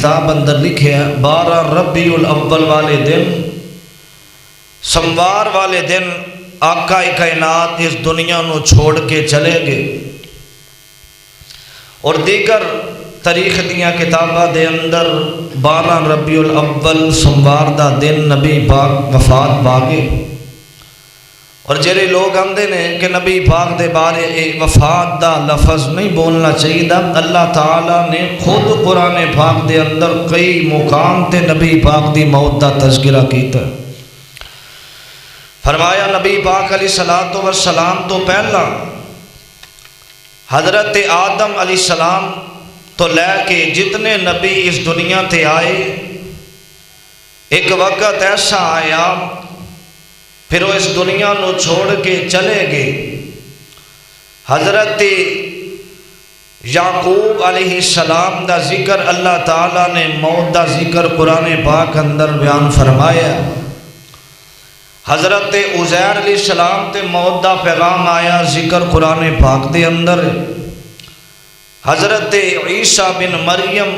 کتاب اندر لکھے 12 ربیع الاول والے دن، سموار والے دن آقا کائنات اس دنیا نو چھوڑ کے چلے گئے، اور دیگر تاریخ دیاں کتاباں دے اندر 12 ربیع الاول سموار دا دن نبی پاک وفات پا گئے۔ اور جڑے لوگ آندے نے کہ نبی پاک دے بارے وفات دا لفظ نہیں بولنا چاہیے، اللہ تعالیٰ نے خود قرآن پاک دے اندر کئی مقام تے نبی پاک دی موت دا تذکرہ کیتا ہے۔ فرمایا نبی پاک علیہ الصلوۃ والسلام تو پہلا حضرت آدم علیہ السلام تو لے کے جتنے نبی اس دنیا تے آئے، ایک وقت ایسا آیا پھر وہ اس دنیا نو چھوڑ کے چلے گئے۔ حضرت یعقوب علیہ السلام دا ذکر اللہ تعالیٰ نے موت دا ذکر قرآن پاک اندر بیان فرمایا۔ حضرت عزیر علیہ السلام تے موت دا پیغام آیا، ذکر قرآن پاک دے اندر۔ حضرت عیسیٰ بن مریم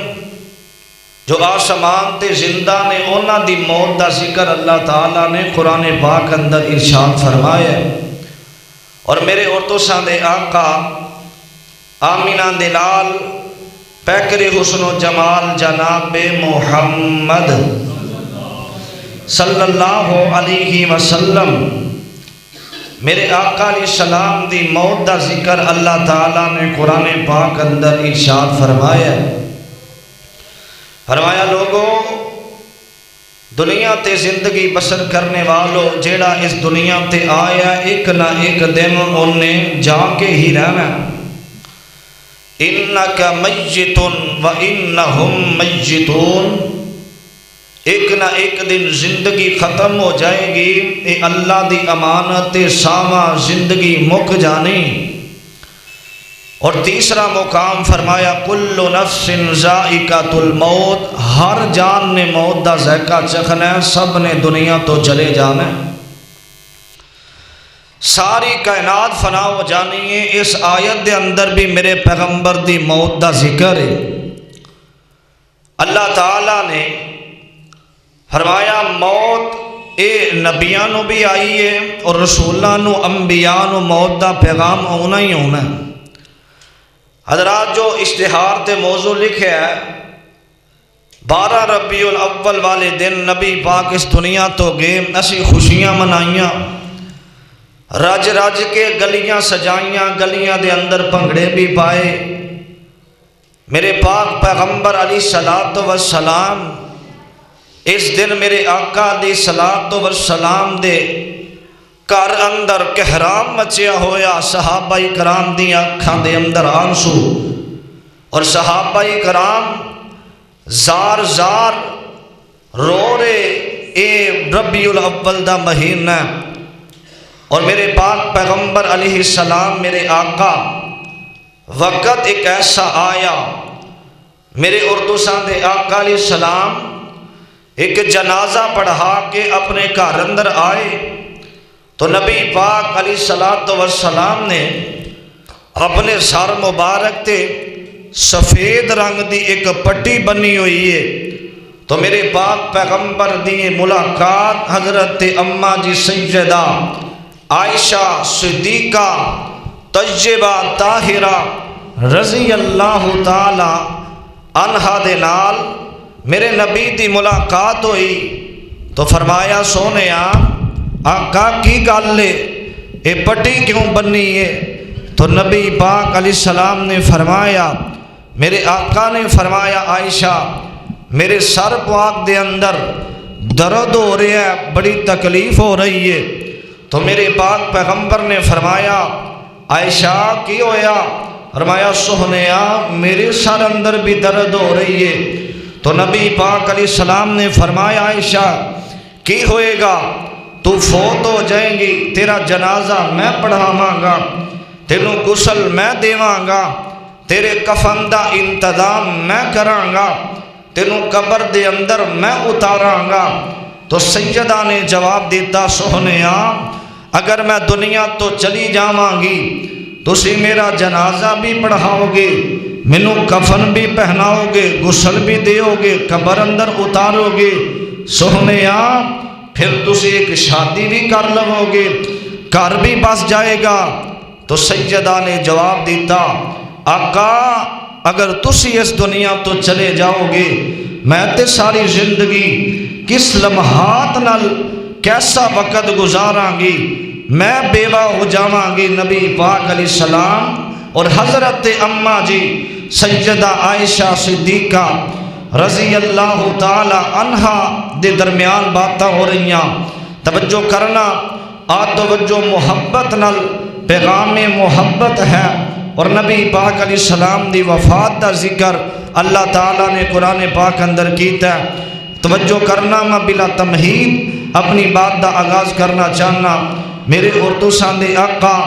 جو آسمان تے زندہ نے، انہاں دی موت دا ذکر اللہ تعالیٰ نے قرآن پاک اندر ارشاد فرمایا۔ اور میرے عورتوں دے آقا آمینہ دے لال پیکر حسن و جمال جناب محمد صلی اللہ علیہ وسلم، میرے آقا علیہ السلام دی موت دا ذکر اللہ تعالیٰ نے قرآن پاک اندر ارشاد فرمایا۔ فرمایا لوگوں، دنیا تے زندگی بسر کرنے والوں، جیڑا اس دنیا تے آیا ایک نہ ایک دن انہیں جا کے ہی رہنا۔ انک میت و انہم میتون، ایک نہ ایک دن زندگی ختم ہو جائے گی، اے اللہ دی امانت ساواں زندگی مک جانی۔ اور تیسرا مقام فرمایا کل نفس ذائقۃ الموت، ہر جان نے موت دا ذائقہ چکھنا ہے، سب نے دنیا تو چلے جانا ہے، ساری کائنات فنا ہو جانی ہے۔ اس آیت دے اندر بھی میرے پیغمبر دی موت دا ذکر ہے۔ اللہ تعالیٰ نے فرمایا موت اے نبیاں نو بھی آئی ہے اور رسولاں نو انبیاء نو موت دا پیغام ہونا ہی ہونا ہے۔ حضرات جو اشتہار تے موضوع لکھے ہے، 12 ربیع الاول والے دن نبی پاک اس دنیا تو گئے، اسی خوشیاں منائیاں، رج رج کے گلیاں سجائیاں، گلیاں دے اندر بھنگڑے بھی پائے۔ میرے پاک پیغمبر علیہ الصلوۃ والسلام اس دن میرے آقا علیہ الصلوۃ والسلام دے گھر اندر کہرام مچیا ہویا، صحابہ کرام دی اکھاں دے اندر آنسو، اور صحابہ کرام زار زار رو رہے، اے ربیع الاول دا مہینہ۔ اور میرے پاک پیغمبر علیہ السلام میرے آقا وقت ایک ایسا آیا، میرے اردو دے آقا علیہ السلام ایک جنازہ پڑھا کے اپنے گھر اندر آئے، تو نبی پاک علیہ الصلوۃ والسلام نے اپنے سر مبارک تے سفید رنگ دی ایک پٹی بنی ہوئی ہے۔ تو میرے پاک پیغمبر دی ملاقات حضرت اماں جی سیدہ عائشہ صدیقہ طیبہ طاہرہ رضی اللہ تعالی عنہا دے نال میرے نبی دی ملاقات ہوئی۔ تو فرمایا سونیا آقا کی گل ہے، اے پٹی کیوں بنی ہے؟ تو نبی پاک علیہ السلام نے فرمایا، میرے آقا نے فرمایا عائشہ میرے سر پاک دے اندر درد ہو رہا ہے، بڑی تکلیف ہو رہی ہے۔ تو میرے پاک پیغمبر نے فرمایا عائشہ کی ہویا؟ فرمایا سہنیا میرے سر اندر بھی درد ہو رہی ہے۔ تو نبی پاک علیہ السلام نے فرمایا عائشہ کی ہوئے گا؟ تو فوت ہو جائیں گی، تیرا جنازہ میں پڑھاواں گا، تینوں غسل میں دیواں گا، تیرے کفن دا انتظام میں کراں گا، تینوں قبر دے اندر میں اتاراں گا۔ تو سیدہ نے جواب دیتا سہنیا اگر میں دنیا تو چلی جاواں گی، تسی میرا جنازہ بھی پڑھاؤ گے، مینوں کفن بھی پہناؤ گے، غسل بھی دیو گے، قبر اندر اتارو گے، سونیا پھر تسی ایک شادی بھی کر لو گے، گھر بھی بس جائے گا۔ تو سیدہ نے جواب دیتا، آقا اگر تسی اس دنیا تو چلے جاؤ گے، میں تے ساری زندگی کس لمحات نال کیسا وقت گزاراں گی، میں بیوہ ہو جاواں گی۔ نبی پاک علیہ السلام اور حضرت اماں جی سیدہ عائشہ صدیقہ رضی اللہ تعالی عنہا دے درمیان باتاں ہو رہی ہیں۔ توجہ کرنا، توجہ محبت نال پیغام محبت ہے، اور نبی پاک علیہ السلام دی وفات دا ذکر اللہ تعالیٰ نے قرآن پاک اندر کیتا ہے۔ توجہ کرنا، میں بلا تمہید اپنی بات دا آغاز کرنا چاہنا۔ میرے اردو ساندے آقا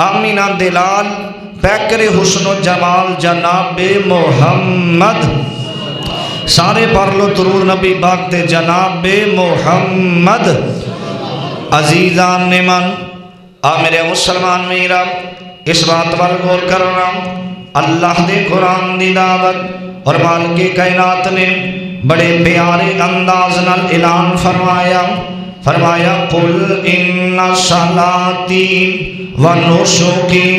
آمینہ دلال پیکر حسن و جمال جناب محمد، سارے پڑھ لو درود نبی پاک تے جناب محمد۔ عزیزان من میرے مسلمان میرا اس بات وال غور کرنا، اللہ دے قرآن دی دعوت اور مالک کائنات نے بڑے پیارے انداز نال اعلان فرمایا قل ان صلاتی و نسکی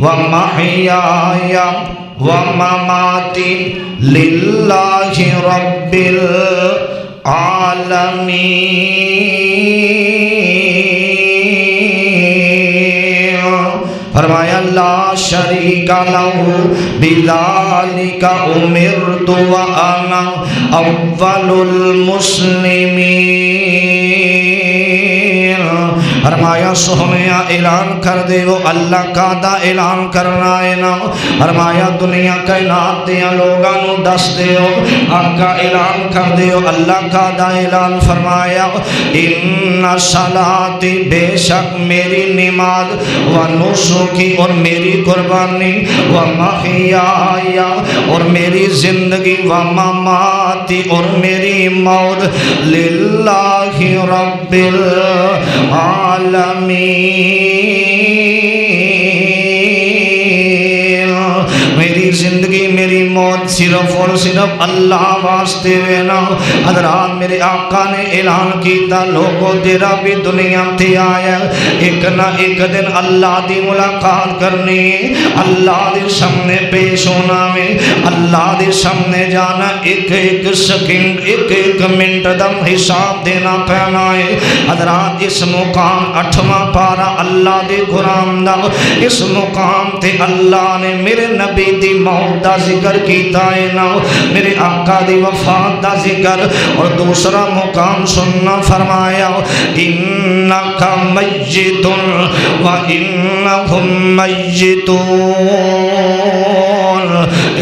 و محیای و مماتی للہ رب العالمین۔ فرمایا لا شریک لہ بذالک امرت وانا اول المسلمین۔ فرمایا سونیا اعلان کر دے وہ اللہ کا دا اعلان کرنا ہے نا۔ فرمایا دنیا کائنات دیا لوگاں نو دس دیو، آقا اعلان کر دیو اللہ کا دا اعلان۔ فرمایا ان صلاتی بے شک میری نماز، و نسکی اور میری قربانی، و محیای اور میری زندگی، و مماتی اور میری موت، للہ رب العالمین، میری زندگی میری موت صرف اور صرف اللہ واسطے وینا۔ حضرات میرے آقا نے اعلان کیتا، لوگوں تیرا بھی دنیا تے آیا، ایک نہ ایک دن اللہ دی ملاقات کرنی، اللہ دے سامنے پیش ہونا میں، اللہ دے سامنے جانا، ایک ایک سیکنڈ ایک ایک منٹ دم حساب دینا پینا ہے۔ حضرات اس مقام 8واں پارا اللہ دے قرآن دا، اس مقام تے اللہ نے میرے نبی دی موت دا ذکر کیتا ہے نا، میرے آقا دی وفات دا ذکر۔ اور دوسرا مقام سننا، فرمایا انکا میت و انہم میتون۔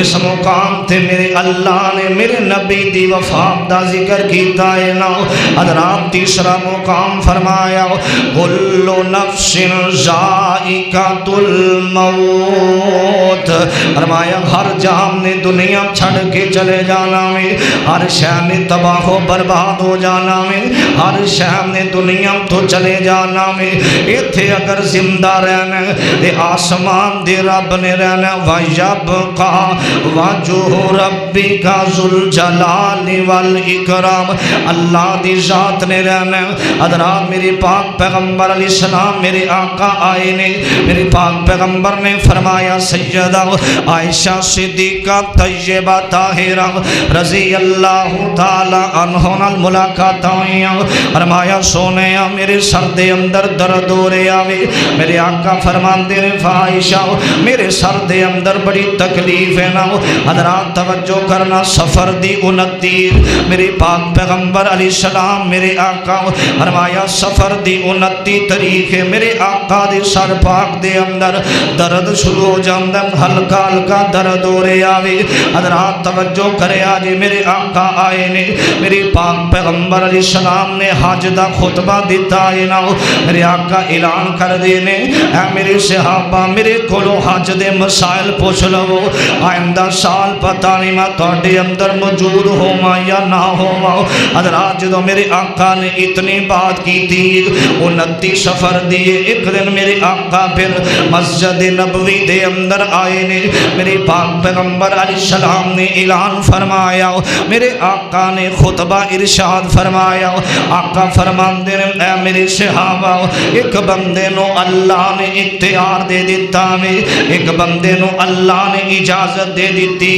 اس مقام تے میرے اللہ نے میرے نبی دی وفات دا ذکر کیتا ہے نا۔ حضرات تیسرا مقام فرمایا کل نفس ذائقۃ الموت۔ فرمایا ہر جان نے دنیا چھڑ کے چلے جانا میں، ہر شے نے تباہ و برباد ہو جانا میں، ہر شے نے دنیا تو چلے جانا میں۔ ایتھے اگر زندہ رہنا تے آسمان دے رب نے رہنا، وَيَبْقَى وَجْهُ رَبِّكَ ذُو الْجَلَالِ وَالْإِكْرَامِ، اللہ دی ذات نے رہنا۔ حضرات میرے پاک پیغمبر علیہ السلام میرے آقا آئے نے، میرے پاک پیغمبر نے فرمایا سیدہ عائشہ صدیقہ طیبہ طاہرہ رضی اللہ تعالی عنہ نال ملاقات ہوئی، فرمایا سونیا میرے سر دے اندر درد ہو رہا ہے۔ میرے آقا فرماندے نے عائشہ میرے سر دے اندر بڑی تکلیف ہے نا۔ حضرات توجہ کرنا، سفر دی 29 میرے پاک پیغمبر علیہ السلام میرے آقا فرمایا سفر دی 29 تاریخ میرے آقا دے سر پاک دے اندر درد شروع ہو جاندہ، ہلکا ہلکا درد ہو رہے آوے۔ حضرات توجہ کرے آجے میرے آقا آئے نے، میرے پاک پیغمبر علیہ السلام نے حج دا خطبہ دیتا ہے نا۔ میرے آقا اعلان کر دینے، اے میرے صحابہ میرے کولو حج دے مسائل پوچھ لو، آئندہ سال پتہ نہیں میں تواڈے اندر موجود ہوواں یا نہ ہوواں۔ حضرات جدوں میرے آقا نے اتنی بات کی تھی 29 سفر دیے ایک دن میرے آقا پھر مسجد نبوی دے اندر آئے نے، میرے پاک پیغمبر علیہ السلام نے اعلان فرمایا، میرے آقا نے خطبہ ارشاد فرمایا۔ آقا فرماندے نے اے میرے صحابہ، ایک بندے نو اللہ نے اختیار دے دیتا وے، ایک بندے نو اللہ نے اجازت دے دیتی،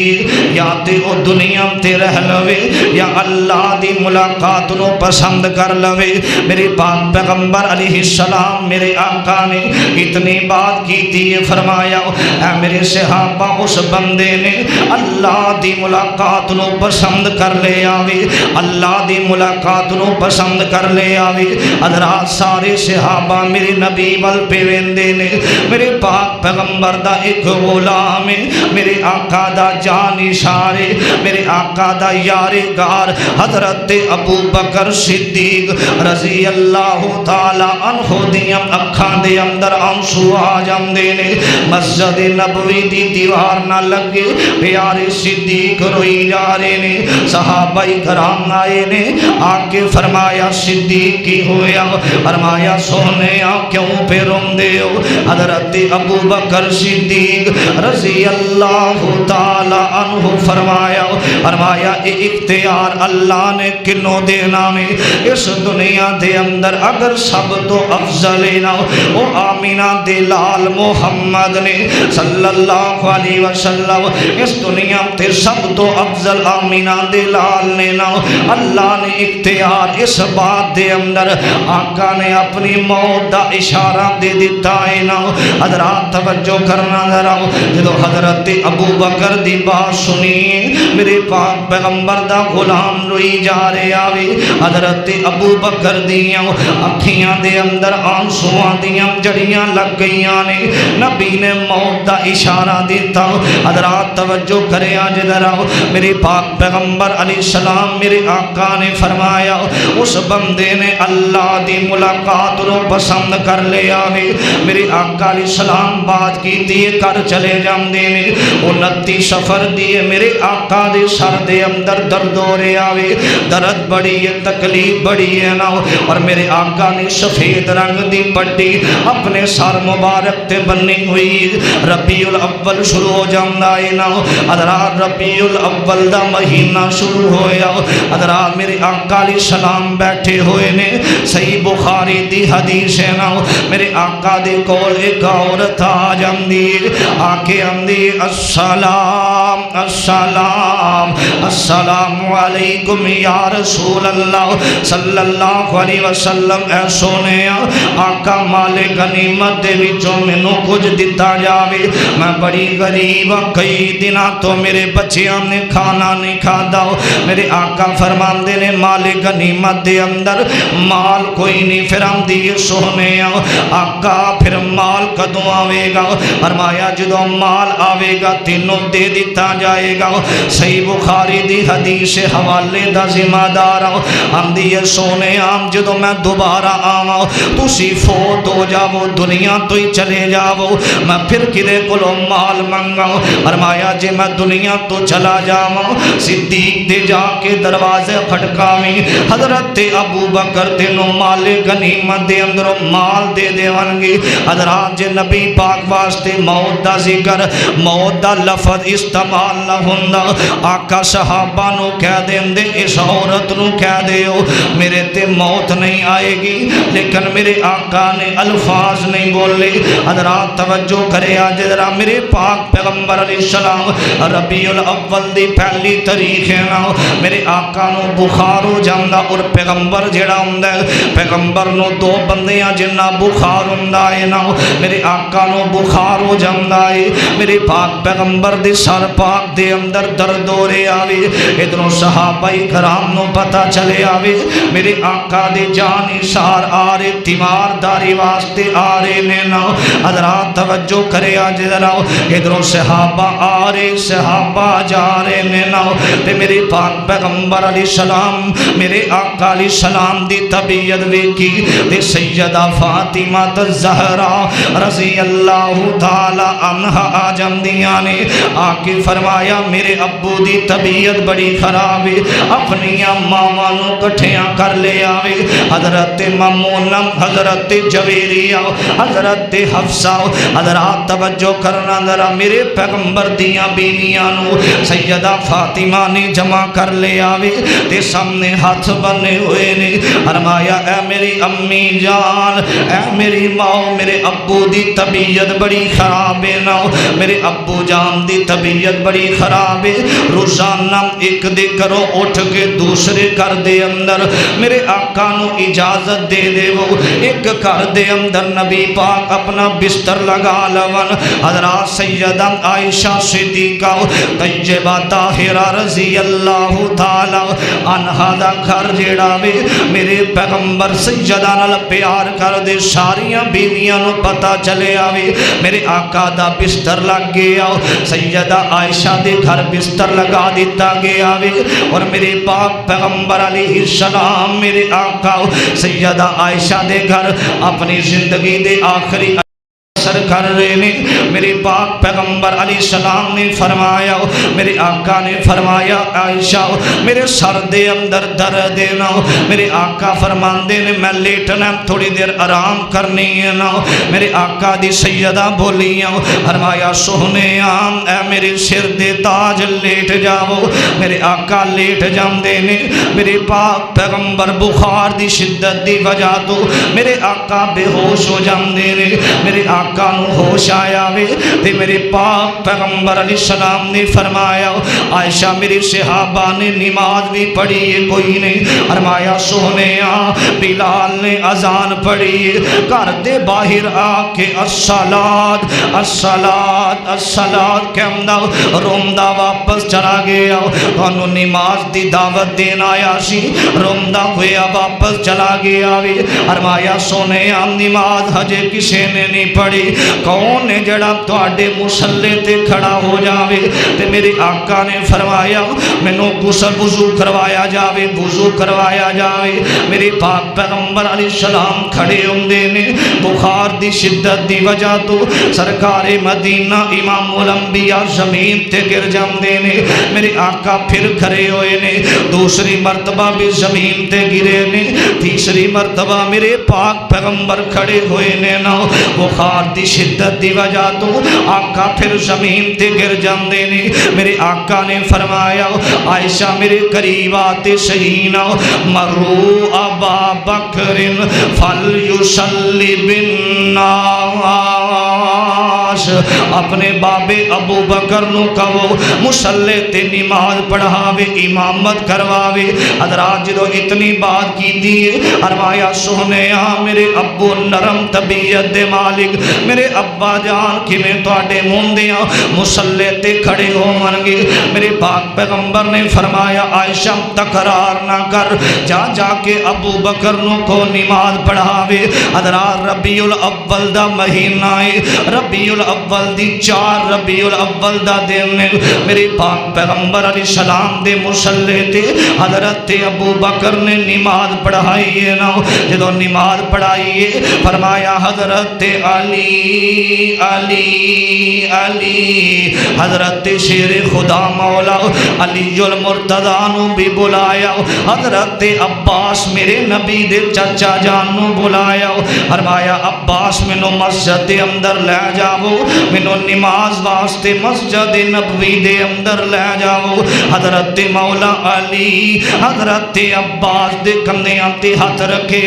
یا تے او دنیا تے رہ لوے یا اللہ دی ملاقات نو پسند کر لوے۔ میرے پاک پیغمبر علیہ السلام میرے آقا نے اتنی بات کی تھی، فرمایا اے میرے صحابہ اس بندے نے اللہ دی ملاقات نو پسند کر لے آوے، اللہ دی ملاقات نو پسند کر لے آوے۔ حضرات سارے صحابہ میرے نبی ول پہ ویندے نے، میرے پاک پیغمبر دا ایک غلام ہے، میرے آقا دا جانشار ہے، میرے آقا دا یار گار حضرت ابو بکر صدیق رضی اللہ تعالی عنہ دیاں اکھاں دے اندر آنسو آ جاندے نے۔ مسجد نبوی دی دیوار نہ لگے پیارے صدیق روئی جا رہے نے، صحابہ کرام آئے نے، آ کے فرمایا صدیق کی ہویا؟ فرمایا سونے کیوں پہ روندے ہو؟ حضرت ابو بکر صدیق رضی اللہ تعالی عنہ فرمایا اے اختیار اللہ نے کنوں دینا میں اس دنیا دے اندر اگر سب تو افضل نہ وہ آمینہ دے لال محمد نے صلی اللہ علیہ وسلم، اس دنیا تے سب تو افضل آمینہ دے لال نے نہ اللہ نے اختیار اس بات دے اندر آقا نے اپنی موت دا اشارہ دے دیتا ہے نا۔ حضرات توجہ کرنا ذرا، جدو حضرت ابو بکر دی بات سنی میرے پاک پیغمبر دا غلام روئی جا رہے آوے، حضرت ابو بکر دیاں اکھیاں دے اندر آنسواں دیاں جڑیاں لگ گئیاں نے، نبی نے موت دا اشارہ دیتا۔ حضرات توجہ کرے آج ذرا، میرے پاک پیغمبر علیہ السلام میرے آقا نے فرمایا اس بندے نے اللہ دی ملاقات رو پسند کر لے آوے، میرے آقا علیہ السلام بات کی دیے کر چلے جاندے نے۔ 29 سفر دیے میرے آقا دے سر دے اندر درد ہو رہے آوے، درد بڑی ہے تکلیف بڑی ہے نا، اور میرے آقا نے سفید رنگ دی پٹی اپنے سر مبارک تے بنی ہوئی، ربیع الاول شروع ہو جاندہ ہے نا۔ حضرات ربیع الاول دا مہینہ شروع ہویا، حضرات میرے آقا علیہ السلام بیٹھے ہوئے نے، صحیح بخاری دی حدیث ہے نا، میرے آقا دے کول ایک عورت آ جاندی، آ کے آندی السلام السلام السلام علیکم یا رسول اللہ صلی اللہ علیہ وسلم، اے سونے آقا مال غنیمت دے وچوں مینوں کچھ دتا جاوے، میں بڑی غریب ہاں، کئی دنوں تو میرے بچیاں نے کھانا نہیں کھادا۔ میرے آقا فرماندے نے مال غنیمت دے اندر مال کوئی نہیں، پھر آندی سونے آقا پھر مال کدوں آوے گا؟ فرمایا جدوں مال آوے گا تینوں دے دیتا جائے گا۔ صحیح بخاری دی حدیث حوالے دا ذمہ دار آندی سونے جدوں میں دوبارہ آواں تسی فوت ہو جاؤ، دنیا تو ہی چلے جاؤ، میں پھر کدے کولوں مال منگا؟ فرمایا جے میں دنیا تو چلا جاواں صدیق دے جا کے دروازے کھٹکاویں، حضرت ابو بکر تینوں مال غنیمت دے اندروں مال دے دیون گے۔ حضرات جے نبی پاک واسطے موت دا ذکر موت دا لفظ استعمال نہ ہوندا، آقا صحابہ نو کہہ دیندے اس عورت نو کہہ دیو میرے تے موت نہیں آئے گی، لیکن میرے آقا نے الفاظ نہیں بولے۔ حضرات توجہ کرے آج ذرا، میرے پاک پیغمبر علیہ السلام ربیع الاول دی پہلی تاریخ ہے نا، میرے آقا نو بخار ہو جاندا، اور پیغمبر جڑا ہوندا ہے پیغمبر نو دو بندیاں جنہ بخار ہوندا ہے نا، میرے آقا نو بخار ہو جاندا ہے، میرے پاک پیغمبر دے سر پاک دے اندر درد ہو رہے آوے، ادھروں صحابہ کرام نو پتہ چلے آوے میرے آقا دے جانشار آ رہے، تیمارداری واسطے آ رہے نے نا۔ حضرات توجہ کرے آج ذرا، ادھروں صحابہ آ رہے صحابہ جا رہے نے نا، تے میرے پاک پیغمبر علیہ السلام میرے آقا علیہ السلام دی طبیعت ویکھی تے سیدہ فاطمہ الزہرا رضی اللہ تعالی عنہا آ جاندی گئیاں نے آکے فرمایا میرے ابو دی طبیعت بڑی خراب ہے اپنی ماما نو کٹھیاں کر لے آوے حضرت ممونم حضرت جویریہ حضرت حفصہ حضرات توجہ کرنا ذرا میرے پیغمبر دیاں بیویاں نو سیدہ فاطمہ نے جمع کر لے آوے تے سامنے ہاتھ بنے ہوئے نے فرمایا اے میری امی جان اے میری ماں میرے ابو دی طبیعت بڑی خراب ہے نا میرے ابو جان دی طبیعت بڑی خراب ہے روزانہ ایک دے کرو اٹھ کے دوسرے گھر دے اندر میرے آقا نو اجازت دے دے وہ ایک گھر دے اندر نبی پاک اپنا بستر لگا لون حضرات سیدہ عائشہ صدیقہ طیبہ طاہرہ رضی اللہ تعالی عنہا دا گھر جیڑا وے میرے پیغمبر سیدہ نال پیار کر دے ساریاں بیویاں نو پتہ چلے آوے میرے آقا دا بستر لگ گیا سیدہ عائشہ دے گھر بستر لگا دیتا گیا وے اور میرے پاک پیغمبر علیہ السلام میرے آقا سیدہ عائشہ دے گھر اپنی زندگی دے آخری سر کر رہے نے میرے پاک پیغمبر علیہ السلام نے فرمایا میرے آقا نے فرمایا عائشہ میرے سر دے اندر درد دینا میرے آقا فرماندے نے میں لیٹنا تھوڑی دیر آرام کرنی ہے نا میرے آقا دی سیدہ بولیاں فرمایا سوہنے آم اے میرے سر دے تاج لیٹ جاؤ میرے آقا لیٹ جاندے نے میرے پاک پیغمبر بخار دی شدت دی وجہ تو میرے آقا بے ہوش ہو جاندے نے میرے آقا نو ہوش آیا وے تے میرے پاک پیغمبر علیہ السلام نے فرمایا عائشہ میری صحابہ نے نماز بھی پڑھی ہے کوئی نہیں فرمایا سونے بلال نے اذان پڑھی ہے گھر دے باہر آ کے الصلاۃ الصلاۃ الصلاۃ کہندا رومدا واپس چلا گیا تانوں نماز دی دعوت دینا آیا سی رومدا ہویا واپس چلا گیا وے فرمایا سونے نماز ہجے کسے نے نہیں پڑھی کون ہے جڑا تواڈے مصلے تے کھڑا ہو جاوے تے میرے آقا نے فرمایا مینوں غسل وضو کروایا جاوے وضو کروایا جاوے میرے پاک پیغمبر علیہ السلام کھڑے ہوندے نے بخار دی شدت دی وجہ تو سرکار مدینہ امام الانبیاء زمین تے گر جاندے نے میرے آقا پھر کھڑے ہوئے نے دوسری مرتبہ بھی زمین تے گرے نے تیسری مرتبہ میرے پاک پیغمبر کھڑے ہوئے نے نا بخار دی شدت دی وجہ تو آقا پھر زمین تے گر جاندے نے میرے آقا نے فرمایا عائشہ میرے قریب آتے سہینا مرو ابا بکر فلیصلی بالناس اپنے بابے ابو بکر نو کہو مصلے تے نماز پڑھاوے امامت کرواوے حضرات جدو اتنی بات کی دیئے فرمایا سونے میرے ابو نرم طبیعت دے مالک میرے ابا جان کی میں تواڈے موندیاں مصلے تے کھڑے ہو منگے میرے پاک پیغمبر نے فرمایا عائشہ تکرار نہ کر جا جا کے ابو بکر نو کو نماز پڑھاوے حضرات ربیع الاول دا مہینہ ہے ربیع الاول دی 4 ربیع الاول دا دن میرے پاک پیغمبر علیہ السلام دے مصلے تے حضرت ابو بکر نے نماز پڑھائی ہے نا جدو نماز پڑھائی ہے فرمایا حضرت علی علی علی حضرت شیر خدا مولا علی المرتضی نو بھی بلایا حضرت عباس میرے نبی دے چچا جان نو بلایا فرمایا عباس مینوں مسجد دے اندر لے جاؤ مینوں نماز واسطے مسجد نبوی دے اندر لے جاؤ حضرت مولا علی حضرت عباس دے کندھیاں تے ہاتھ رکھے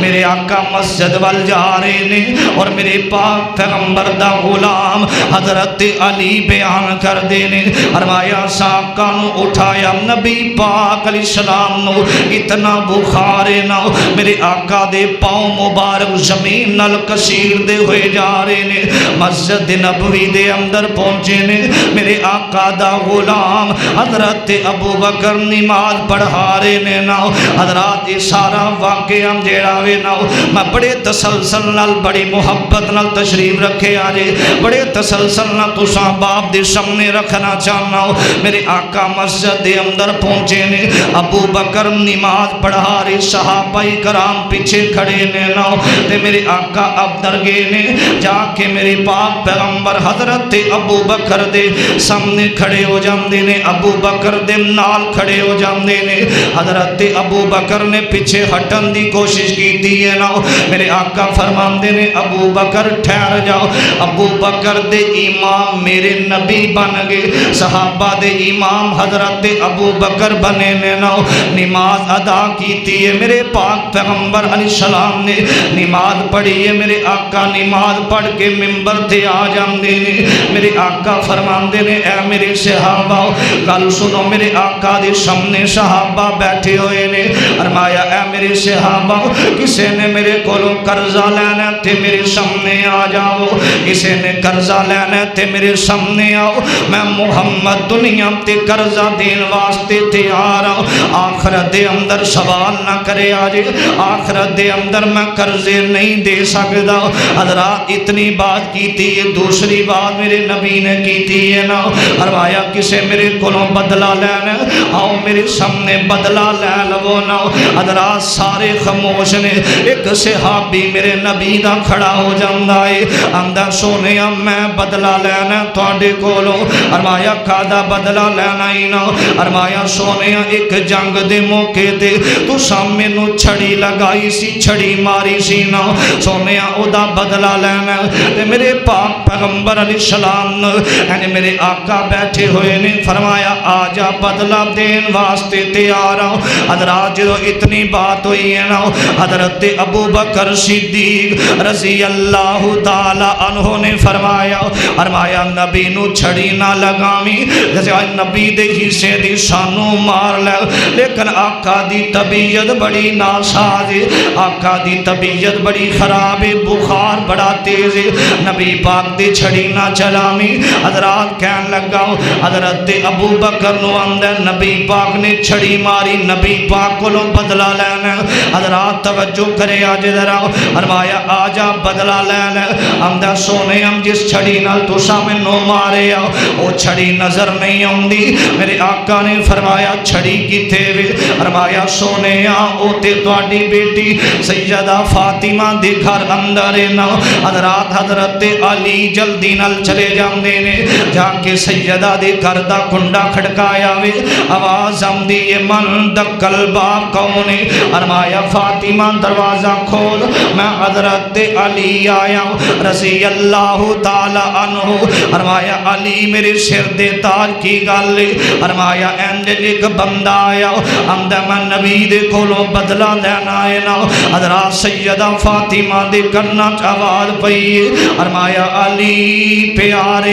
میرے آقا مسجد وال جا رہے نے اور میرے پاک پیغمبر دا غلام حضرت علی بیان کر دینے فرمایا ساقہ نو اٹھایا نبی پاک علیہ السلام نو اتنا بخار نہ میرے آقا دے پاؤں مبارک زمین نال کثیر دے ہوئے جا رہے نے مسجد نبوی دے اندر پہنچے نے میرے آقا دا غلام حضرت ابو بکر نماز پڑھا رہے نے نا حضرات یہ سارا واقعہ جیڑا وے نا میں بڑے تسلسل نال بڑی محبت نال تشریف رکھے آجے بڑے تسلسل نال تساں باپ دے سامنے رکھنا چاہنا ہو میرے آقا مسجد دے اندر پہنچے نے ابو بکر نماز پڑھا رہے صحابہ کرام پیچھے کھڑے نے نا تے میرے آقا اب درگے نے جا کے میرے پاک پاک پیغمبر حضرت ابو بکر دے سامنے کھڑے ہو جاندے نے، ابو بکر دے نال کھڑے ہو جاندے نے۔ حضرت ابو بکر نے پیچھے ہٹن دی کوشش کی ہے نا، میرے آقا فرماندے نے ابو بکر ٹھہر جاؤ۔ ابو بکر دے امام میرے نبی بن گئے، صحابہ دے امام حضرت ابو بکر بنے نے نا۔ نماز ادا کیتی ہے میرے پاک پیغمبر علیہ السلام نے، نماز پڑھی ہے میرے آقا، نماز پڑھ کے ممبر تے آ جاندے نے۔ میرے آقا فرماندے نے اے میرے صحابہ گل سنو، میرے آقا دے سامنے صحابہ بیٹھے ہوئے نے۔ فرمایا اے میرے صحابہ کسے نے میرے کولوں قرضہ لینا تے میرے سامنے آ جاؤ، کسے نے قرضہ لینا تے میرے سامنے آؤ، میں محمد دنیا تے قرضہ دین واسطے تیار ہوں۔ آخرت دے اندر سوال نہ کرے آجے، آخرت دے اندر میں قرضے نہیں دے سکتا۔ حضرات اتنی بات کیتی ہے، دوسری بات میرے نبی نے کیتی ہے نا، فرمایا کسے میرے کولوں بدلہ لینا آؤ میرے سامنے بدلہ لے لو نا۔ حضرات سارے خاموش نے، ایک صحابی میرے نبی دا کھڑا ہو جاندا ہے، آندا سونیا میں بدلہ لینا تواڈے کولوں۔ فرمایا کادا بدلہ لینا ہی نا، فرمایا سونیا ایک جنگ دے موقع تے تو سامنے نو چھڑی لگائی سی، چھڑی ماری سی نا، سونیا او دا بدلہ لینا تے میرے پاک پیغمبر علیہ السلام یعنی میرے آقا بیٹھے ہوئے نے، فرمایا آجا بدلہ دین واسطے تیار ہوں۔ حضرات جو اتنی بات ہوئی ہے نا، حضرت ابو بکر صدیق رضی اللہ تعالی عنہ نے فرمایا نبی نو چھڑی نہ لگامی، جیسے نبی دے حصے دی سانو مار لے، لیکن آقا دی طبیعت بڑی ناساز ہے، آقا دی طبیعت بڑی خراب ہے، بخار بڑا تیز ہے، نبی پاک دی چھڑی نہ چلامی۔ حضرات کہن لگا حضرت ابو بکر نو اندر نبی پاک نے چھڑی ماری، نبی پاک کو بدلہ لینا۔ حضرات توجہ کرے آج ذرا، فرمایا آجا بدلہ لینا، اندر سونے ہم جس چھڑی نال تو سامنے نو مارے آؤ وہ چھڑی نظر نہیں آندی۔ میرے آقا نے فرمایا چھڑی کتے وے، فرمایا سونے او تے تواڈی بیٹی سیدہ فاطمہ دے گھر اندر نا۔ حضرات حضرت علی جلدی نال چلے جاندے نے، جا کے سیدہ دے گھر دا کنڈا کھڑکایا وے، آواز آندی ہے من دکل باب کون ہے؟ فرمایا فاطمہ دروازہ کھول، میں حضرت علی آیا رضی اللہ تعالی عنہ۔ فرمایا علی میرے سر دے تاج کی گل ہے، فرمایا اینجل ایک بندہ آیا اندر میں نبی دے کولوں بدلہ لینا ہے نا۔ حضرات سیدہ فاطمہ دے کرنا آواز پئی ہے، فرمایا علی پیارے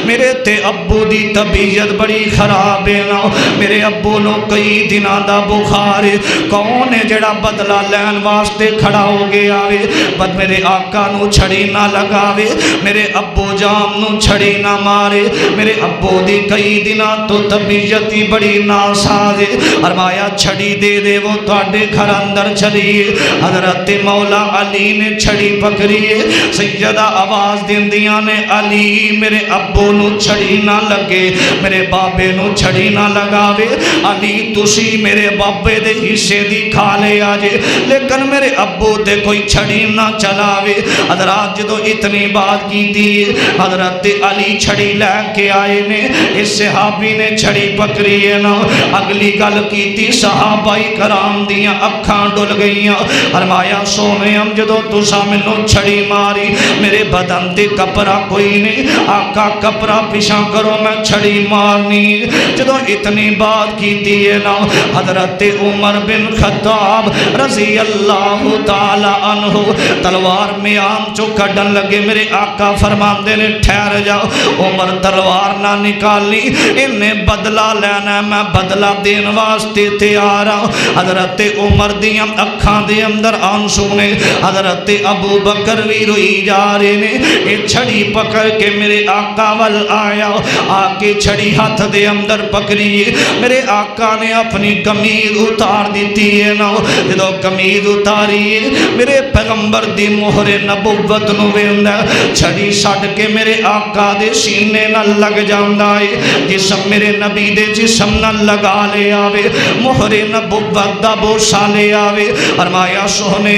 میرے تے ابو دی طبیعت بڑی خراب ہے نا، میرے ابو نو کئی دنوں دا بخار ہے، کون ہے جڑا بدلہ لین واسطے کھڑا ہو گیا وے؟ بد میرے آقا نو چھڑی نہ لگاوے، میرے ابو جام نو چھڑی نہ مارے، میرے ابو دی کئی دنوں تو طبیعت ہی بڑی ناساز ہے۔ فرمایا چھڑی دے دے وہ تواڈے گھر اندر چلیے۔ حضرت مولا علی نے چھڑی پکڑی ہے، سیدہ آواز دیندیاں نے علی میرے ابو نو چھڑی نہ لگے، میرے بابے نو چھڑی نہ لگاوے، علی تسی میرے بابے دے حصے دی کھا لے آجے، لیکن میرے ابو تے کوئی چھڑی نہ چلاوے۔ حضرات جدو اتنی بات کی دی، حضرت علی چھڑی لے کے آئے نے، اس صحابی نے چھڑی پکڑی ہے نا، اگلی گل کی تھی صحابہ کرام دیاں اکھاں ڈل گئیاں۔ فرمایا سونے ہم جدو تو سامنو چھڑی ماری، میرے بدن تے کپڑا کوئی نہیں، آقا کپڑا پیشاں کرو میں چھڑی مارنی۔ جدو اتنی بات کی تھی ہے نا، حضرت عمر بن خطاب رضی اللہ تعالی عنہ تلوار میں آم چو کھڑن لگے، میرے آقا فرماندے نے ٹھہر جاؤ، عمر تلوار نہ نکالی، انہیں بدلہ لینا میں بدلہ دین واسطے تیار ہوں۔ حضرت عمر دیاں اکھاں دے اندر آنسو نے، حضرت ابو بکر بھی روئی جا رہے نے، ایک چھڑی پکڑ کے میرے آقا وال آیا، آکے چھڑی ہاتھ دے اندر پکڑی، میرے آقا نے اپنی قمیض اتار دیتی ہے نا، جدو قمیض اتاری ہے میرے پیغمبر دی مہر نبوت نو ویندا، چھڑی سٹ کے میرے آقا دے سینے نال لگ جاندا ہے، جسم میرے نبی دے جسم نال لگا لے آوے، مہر نبوت دا بوسا لے آوے۔ فرمایا سونے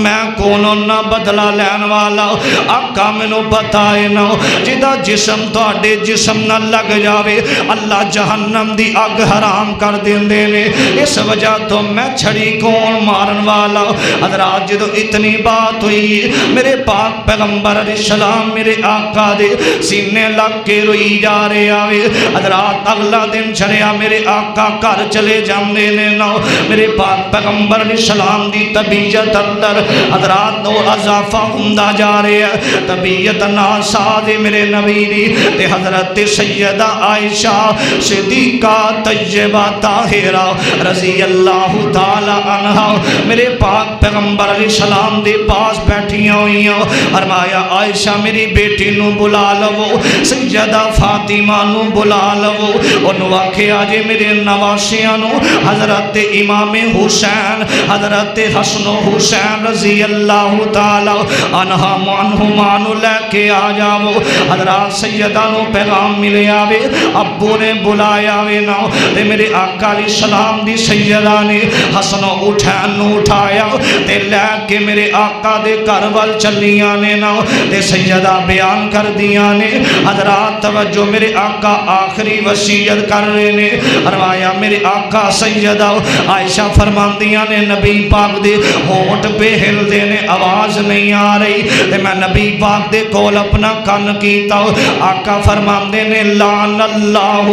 میں کونوں نہ بدلہ لین والا، آقا میں مینوں پتا ہے نا جدا جسم تواڈے جسم نہ لگ جاوے اللہ جہنم دی اگ حرام کر دیندے نے اس وجہ تو میں چھڑی کون مارن والا حضرات جدو اتنی بات ہوئی میرے پاک پیغمبر علیہ السلام میرے آقا دے سینے لگ کے روئی جا رہے آوے حضرات اگلا دن چڑھیا میرے آقا گھر چلے جاندے نے نا میرے پاک پیغمبر علیہ السلام دی طبیعت اندر حضرات دو اضافہ ہوندا جا رہے ہیں طبیعت ناساز میرے نبی دی تے حضرت سیدہ عائشہ صدیقہ طیبہ طاہرہ رضی اللہ تعالی عنہ میرے پاک پیغمبر علیہ السلام دے پاس بیٹھیاں ہوئیاں فرمایا عائشہ میری بیٹی نو بلا لو سیدہ فاطمہ نو بلا لو انہوں آکھیا جے میرے نواسیاں نو حضرت امام حسین حضرت حسن و حسین رضی اللہ تعالی عنہما نو لے کے آ جاؤ حضرات سیدہ نو پیغام ملے آوے ابو نے بلایا وے نا تے میرے آقا علیہ السلام دی سیدہ نے حسن و حسین نو اٹھایا تے لے کے میرے آقا دے گھر وال چلیاں نے نا تے سیدہ بیان کر دیاں نے حضرات توجہ میرے آقا آخری وصیت کر رہے نے فرمایا میرے آقا سیدہ عائشہ فرماندیاں نے نبی پاک دے ہونٹ پہ ہل دے نے آواز نہیں آ رہی تے میں نبی پاک دے کول اپنا کان کیتا آقا فرماندے نے لعن اللہ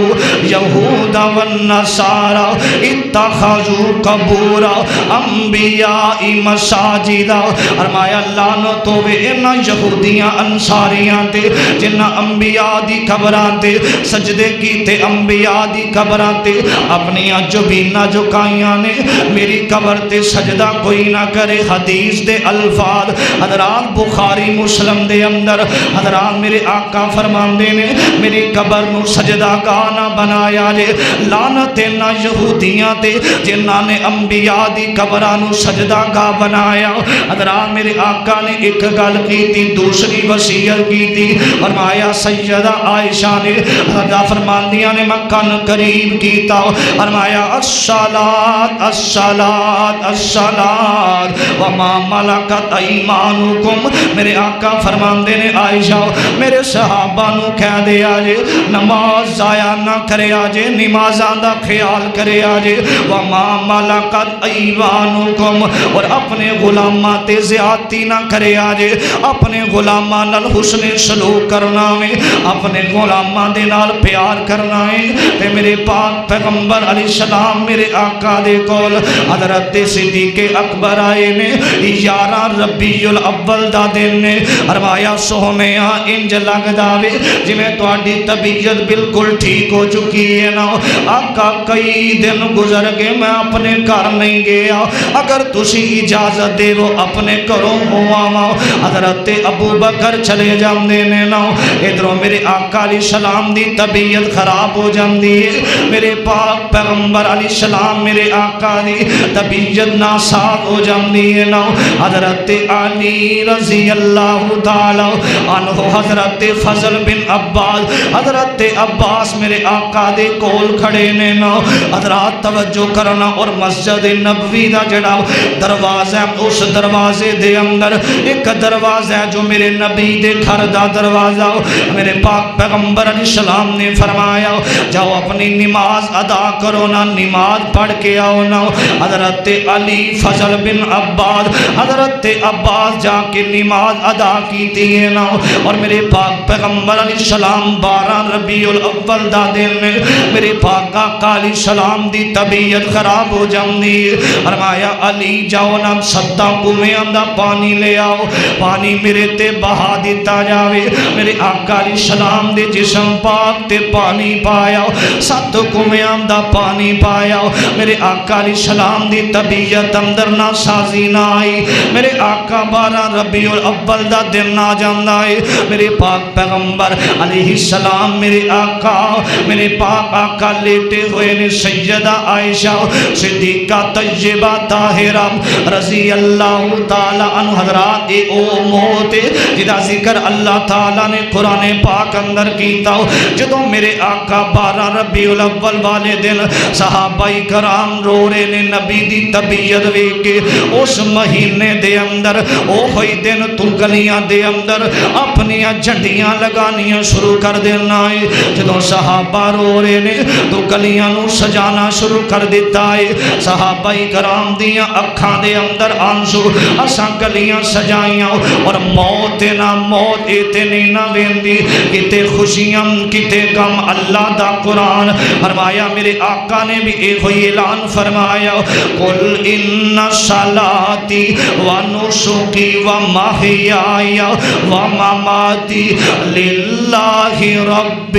یہود والنصارى اتخذوا قبور انبیاء مساجدہ فرمایا لعنت ہوے انہاں یہودیاں انصاریاں تے جنہاں انبیاء دی قبراں تے سجدے کیتے انبیاء دی قبراں تے اپنیاں جبیناں جھکائیاں نے میری قبر تے سجدہ کوئی نہ کرے حدیث دے الفاظ حضرات بخاری مسلم دے اندر حضرات میرے آقا فرماندے نے میری قبر نو سجدہ گاہ نہ بنایا جے لعنت نہ یہودیاں تے جنہاں نے انبیاء دی قبراں نو سجدہ گاہ بنایا حضرات میرے آقا نے ایک گل کی تھی دوسری وصیت کی تھی فرمایا سیدہ عائشہ نے حضرات فرماندیاں نے مکان قریب کیتا فرمایا الصلاۃ الصلاۃ الصلاۃ وما ملکت ایمانکم میرے آقا فرماندے نے عائشہ میرے صحابہ نو کہہ دے آجے نماز ضائع نہ کرے آجے نمازاں دا خیال کرے آجے وما ملکت ایمانکم اور اپنے غلاماں تے زیادتی نہ کرے آجے اپنے غلاماں نال حسن سلوک کرنا ہے اپنے غلاماں دے نال پیار کرنا ہے تے میرے پاک پیغمبر علیہ السلام میرے آقا دے کول حضرت صدیق اکبر آئے نے 11 ربیع الاول دا دن نے فرمایا سونیا انج لگ داوے جی میں تواڈی طبیعت بالکل ٹھیک ہو چکی ہے نا آقا کئی دن گزر گئے میں اپنے گھر نہیں گیا اگر تسی اجازت دے وہ اپنے گھروں ہوا حضرت ابو بکر چلے جاندے نے نا ادھروں میرے آقا علیہ السلام دی طبیعت خراب ہو جاندی ہے میرے پاک پیغمبر علیہ السلام میرے آقا دی طبیعت ناساز ہو جاندی ہے نا حضرت علی رضی اللہ تعالی عنہ حضرت فضل بن عباس حضرت عباس میرے آقا دے کول کھڑے نے نا حضرات توجہ کرنا اور مسجد نبوی دا جڑا دروازہ اس دروازے دے اندر ایک دروازہ ہے جو میرے نبی دے گھر دا دروازہ میرے پاک پیغمبر علیہ السلام نے فرمایا جاؤ اپنی نماز ادا کرو نا نماز پڑھ کے آؤ نا حضرت علی فضل بن عباس حضرت عباس جا کے نماز ادا کی تھی نا اور میرے پاک پیغمبر علیہ السلام 12 ربیع الاول دا دن میں میرے پاک آقا علیہ السلام دی طبیعت خراب ہو جاندی فرمایا علی جاؤ نا 7 کنویں دا پانی لے آؤ پانی میرے تے بہا دیتا جاوے میرے آقا علیہ السلام دے جسم پاک تے پانی پایا 7 کنویں دا پانی پایا میرے آقا علیہ السلام دی طبیعت اندر نہ سازی نہ آئی میرے آقا 12 ربیع الاول دا دن نہ جاندا ہے میرے پاک پیغمبر علیہ السلام میرے پاک آقا لیٹے ہوئے نے سیدہ عائشہ صدیقہ طیبہ طاہرہ رضی اللہ تعالی عنہ حضرات او موت جدا ذکر اللہ تعالی نے قرآن پاک اندر کیتا جدوں میرے آقا 12 ربیع الاول والے دن صحابہ کرام رو رہے نے نبی دی طبیعت ویکھ کے اس مہینے دے اندر او ہوئی دن تو گلیاں دے اندر اپنی جھنڈیاں لگانیاں شروع کر دینا ہے۔ جدوں صحابہ رو رہے نے تو گلیاں نو سجانا شروع کر دیتا ہے۔ صحابہ کرام دیاں اکھاں دے اندر آنسو، اساں گلیاں سجائیاں اور موت نہ موت ایتے نہیں نہ ویندی، کتے خوشیاں کتے غم، اللہ دا قرآن فرمایا۔ میرے آقا نے بھی ایک ہوئی اعلان فرمایا، قل ان صلاتی و نسکی و محیای و مماتی للہ رب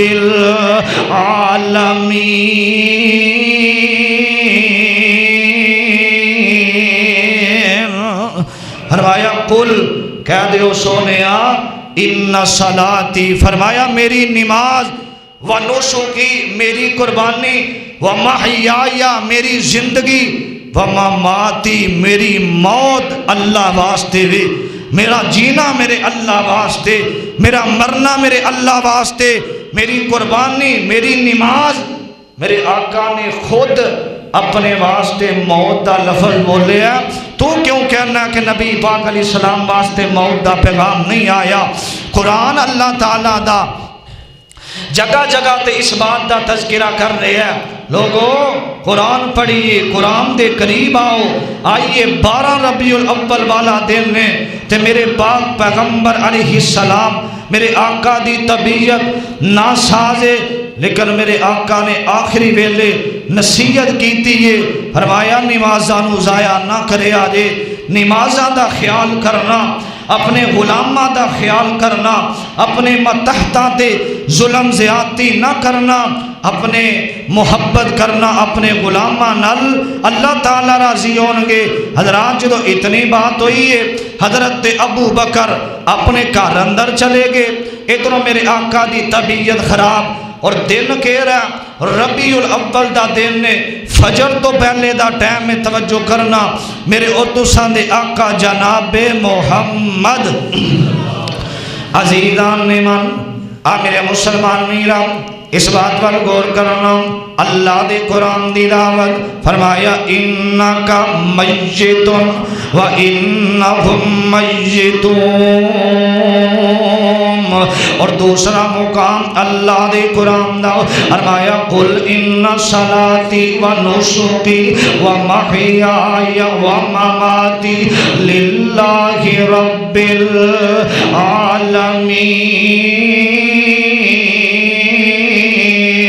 العالمین۔ فرمایا قل کہہ دیو سونیا ان صلاتی، فرمایا میری نماز، و نسکی میری قربانی، و محیای میری زندگی، و مماتی میری موت اللہ واسطے بھی، میرا جینا میرے اللہ واسطے، میرا مرنا میرے اللہ واسطے، میری قربانی میری نماز۔ میرے آقا نے خود اپنے واسطے موت دا لفظ بولے ہیں، تو کیوں کہنا کہ نبی پاک علیہ السلام واسطے موت دا پیغام نہیں آیا؟ قرآن اللہ تعالیٰ دا جگہ جگہ تے اس بات دا تذکرہ کر رہے ہیں، لوگوں قرآن پڑھیے، قرآن دے قریب آؤ۔ آئیے 12 ربیع الاول والا دن نے تے میرے پاک پیغمبر علیہ السلام، میرے آقا دی طبیعت ناسازے، لیکن میرے آقا نے آخری ویلے نصیحت کیتی ہے، فرمایا نمازاں نو ضائع نہ کرے آجے، نمازاں دا خیال کرنا، اپنے غلامہ دا خیال کرنا، اپنے متحتہ دے ظلم زیادتی نہ کرنا، اپنے محبت کرنا اپنے غلامہ نل، اللہ تعالیٰ راضی ہونگے۔ حضرات جدو اتنی بات ہوئی ہے، حضرت ابو بکر اپنے گھر اندر چلے گئے، اتنا میرے آقا دی طبیعت خراب، اور دن کہہ رہا ربیع الاول دا دن نے، فجر تو پہلے دا ٹائم میں توجہ کرنا، میرے اتسان دے آقا جناب محمد عزیزان نے من میرے مسلمان میرام اس بات پر غور کرنا، اللہ دے قرآن دی دعوت فرمایا انکا میتون و انہم میتون، اور دوسرا مقام اللہ دے قرآن دا فرمایا قل ان صلاتی و نسکی و محیای و مماتی للہ رب العالمین۔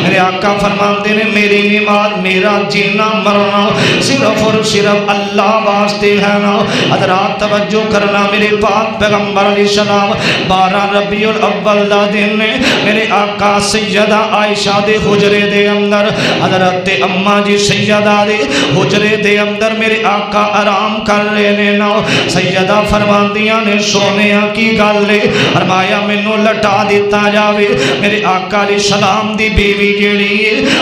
میرے آقا فرماتے ہیں میری نماز میرا جینا مرنا صرف اور صرف اللہ واسطے ہے نا۔ حضرات توجہ کرنا، میرے پاک پیغمبر علیہ السلام 12 ربیع الاول دا دن نے میرے آقا سیدہ عائشہ دے حجرے دے اندر، حضرت اماں جی سیدہ دے حجرے دے اندر میرے آقا آرام کر رہے نا۔ سیدہ فرماندیاں نے سونیا کی گل لے، فرمایا مینوں لٹا دیتا جاوے۔ میرے آقا علیہ السلام دی بیوی جیڑی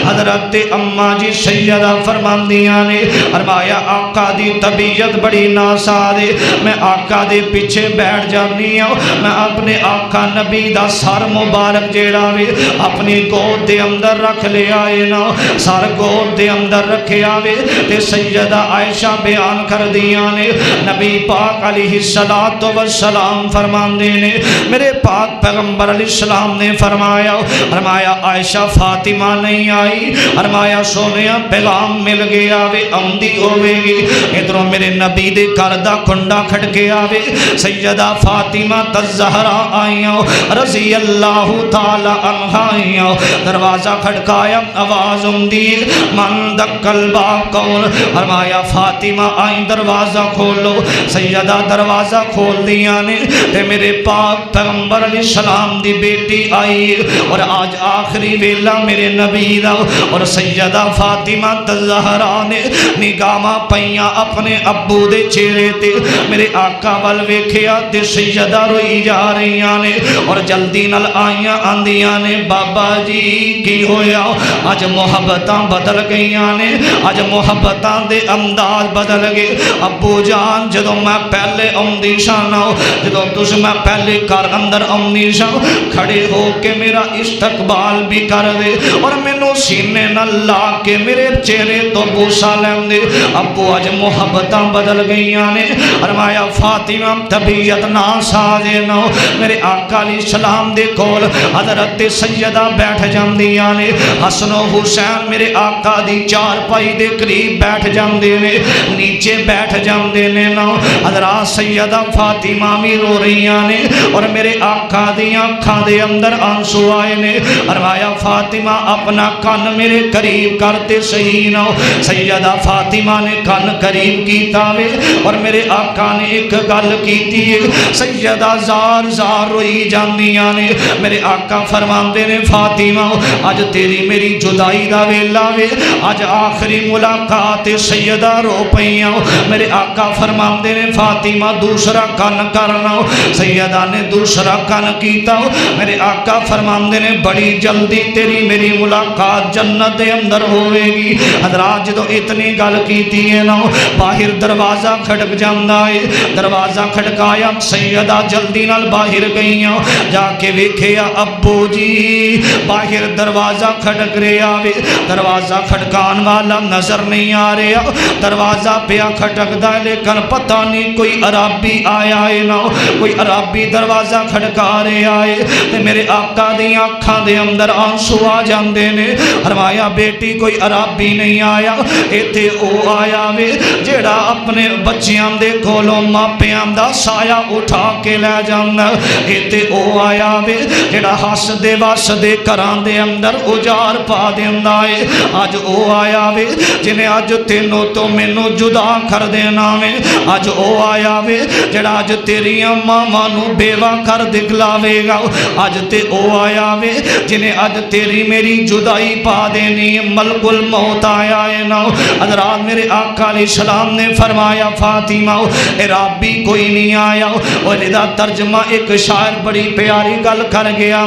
حضرت اماں جی سیدہ فرماندیاں نے فرمایا آقا دی طبیعت بڑی ناساز ہے، میں آقا دے پیچھے بیٹھ جانی ہوں، میں اپنے آقا نبی دا سر مبارک جیڑا وے اپنی گود دے اندر رکھ لے آئے نا، سر گود دے اندر رکھے آوے تے سیدہ عائشہ بیان کر دیاں نے نبی پاک علیہ السلام فرماندے نے، میرے پاک پیغمبر علیہ السلام نے فرمایا عائشہ فاطمہ نہیں آئی، فرمایا سونیا پیغام مل گیا وے آمدی ہوئے گی۔ ادھروں میرے نبی دے گھر دا کنڈا کھٹ کے آوے، سیدہ فاطمہ الزہرا آئیاں رضی اللہ تعالی عنہا آئیاں، دروازہ کھٹکایا آواز آمدی من دکل باب کون، فرمایا فاطمہ آئیں دروازہ کھولو، سیدہ دروازہ کھول دیا نے تے میرے پاک پیغمبر علیہ السلام دی بیٹی آئی، اور آج آخری ویلا میرے نبی دا اور سیدہ فاطمہ الزہرا نے نگاہاں پئیاں اپنے ابو دے چہرے تے، میرے آقا وال ویکھیا تے سیدہ روئی جا رہیاں نے، اور جلدی نال آئیاں آندیاں نے بابا جی کی ہویا؟ اج محبتاں بدل گئیاں نے، اج محبتاں دے انداز بدل گئے۔ ابو جان جدوں میں پہلے آمدی شانا، جدوں تس میں پہلے گھر اندر اندر آمنی شاہ کھڑے ہو کے میرا استقبال بھی کر دے اور مینوں سینے نال لا کے میرے چہرے تو بوسا لین دے ابو اج محبتاں بدل گئیاں نے فرمایا فاطمہ طبیعت نہ سازے نہ میرے آقا علیہ السلام دے کول حضرت سیدہ بیٹھ جاندیاں نے حسن و حسین میرے آقا دی چار پائی دے قریب بیٹھ جاندے نے نیچے بیٹھ جاندے نے نا حضرات سیدہ فاطمہ بھی رو رہیاں نے اور میرے آقا دی آنکھاں دے اندر آنسو آئے نے فرمایا فاطمہ اپنا کان میرے قریب کرتے صحیح نہ سیدہ فاطمہ نے کان قریب کیتا وے اور میرے آقا نے ایک گل کیتی ہے سیدہ زار زار روئی جاندیاں نے میرے آقا فرماندے نے فاطمہ آج تیری میری جدائی دا ویلا وے آج آخری ملاقات سیدہ رو پئیاں میرے آقا فرماندے نے فاطمہ دوسرا کان کرنا سیدہ نے دوسرا کان کیتا میرے آقا فرماندے نے بڑی جلدی تیری میری ملاقات جنت دے اندر ہوئے گی حضرات جدو اتنی گل کیتی ہے نا باہر دروازہ کھڑک جاندہ ہے دروازہ کھڑکایا سیدہ جلدی نال باہر گئیاں جا کے ویکھیا ابو جی باہر دروازہ کھڑک رہا وے دروازہ کھڑکان والا نظر نہیں آ رہا دروازہ پیا کھٹکدا ہے لیکن پتہ نہیں کوئی عربی آیا ہے نا کوئی عربی دروازہ کھڑکا رہا ہے تے میرے آقا دی آنکھاں دے اندر آنسو آ جاندے نے فرمایا بیٹی کوئی عربی نہیں آیا ایتھے او آیا وے جیڑا اپنے بچیاں دے کولوں ماپیاں دا سایہ اٹھا کے لے جاندا ایتھے او آیا وے جیڑا ہس دے وس دے گھراں دے اندر اجار پا دیندا ہے اج او آیا وے جنے اج تینوں تو مینوں جدا کر دینا وے اج او آیا وے جڑا اج تیریاں ماواں نوں بیوہ کر دکھلاوے گا اج تے او آیا وے جنے اج تیری میری جدائی پا دینی ملک الموت آیا ہے نا حضرات میرے آقا علیہ السلام نے فرمایا فاطمہ عربی کوئی نہیں آیا اور ادا ترجمہ ایک شاعر بڑی پیاری گل کر گیا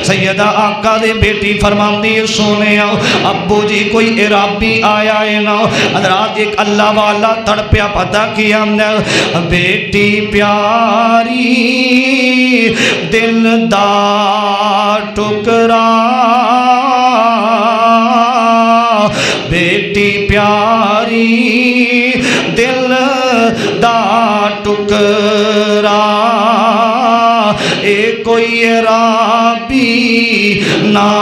سیدہ آقا دے بیٹی فرماندی سونے ابو جی کوئی عربی آیا ہے نا حضرات ایک اللہ والا تڑپیا پتہ کیا بیٹی پیاری دل دا ٹکرا بیٹی پیاری دل دا ٹکرا اے کوئی عربی نہیں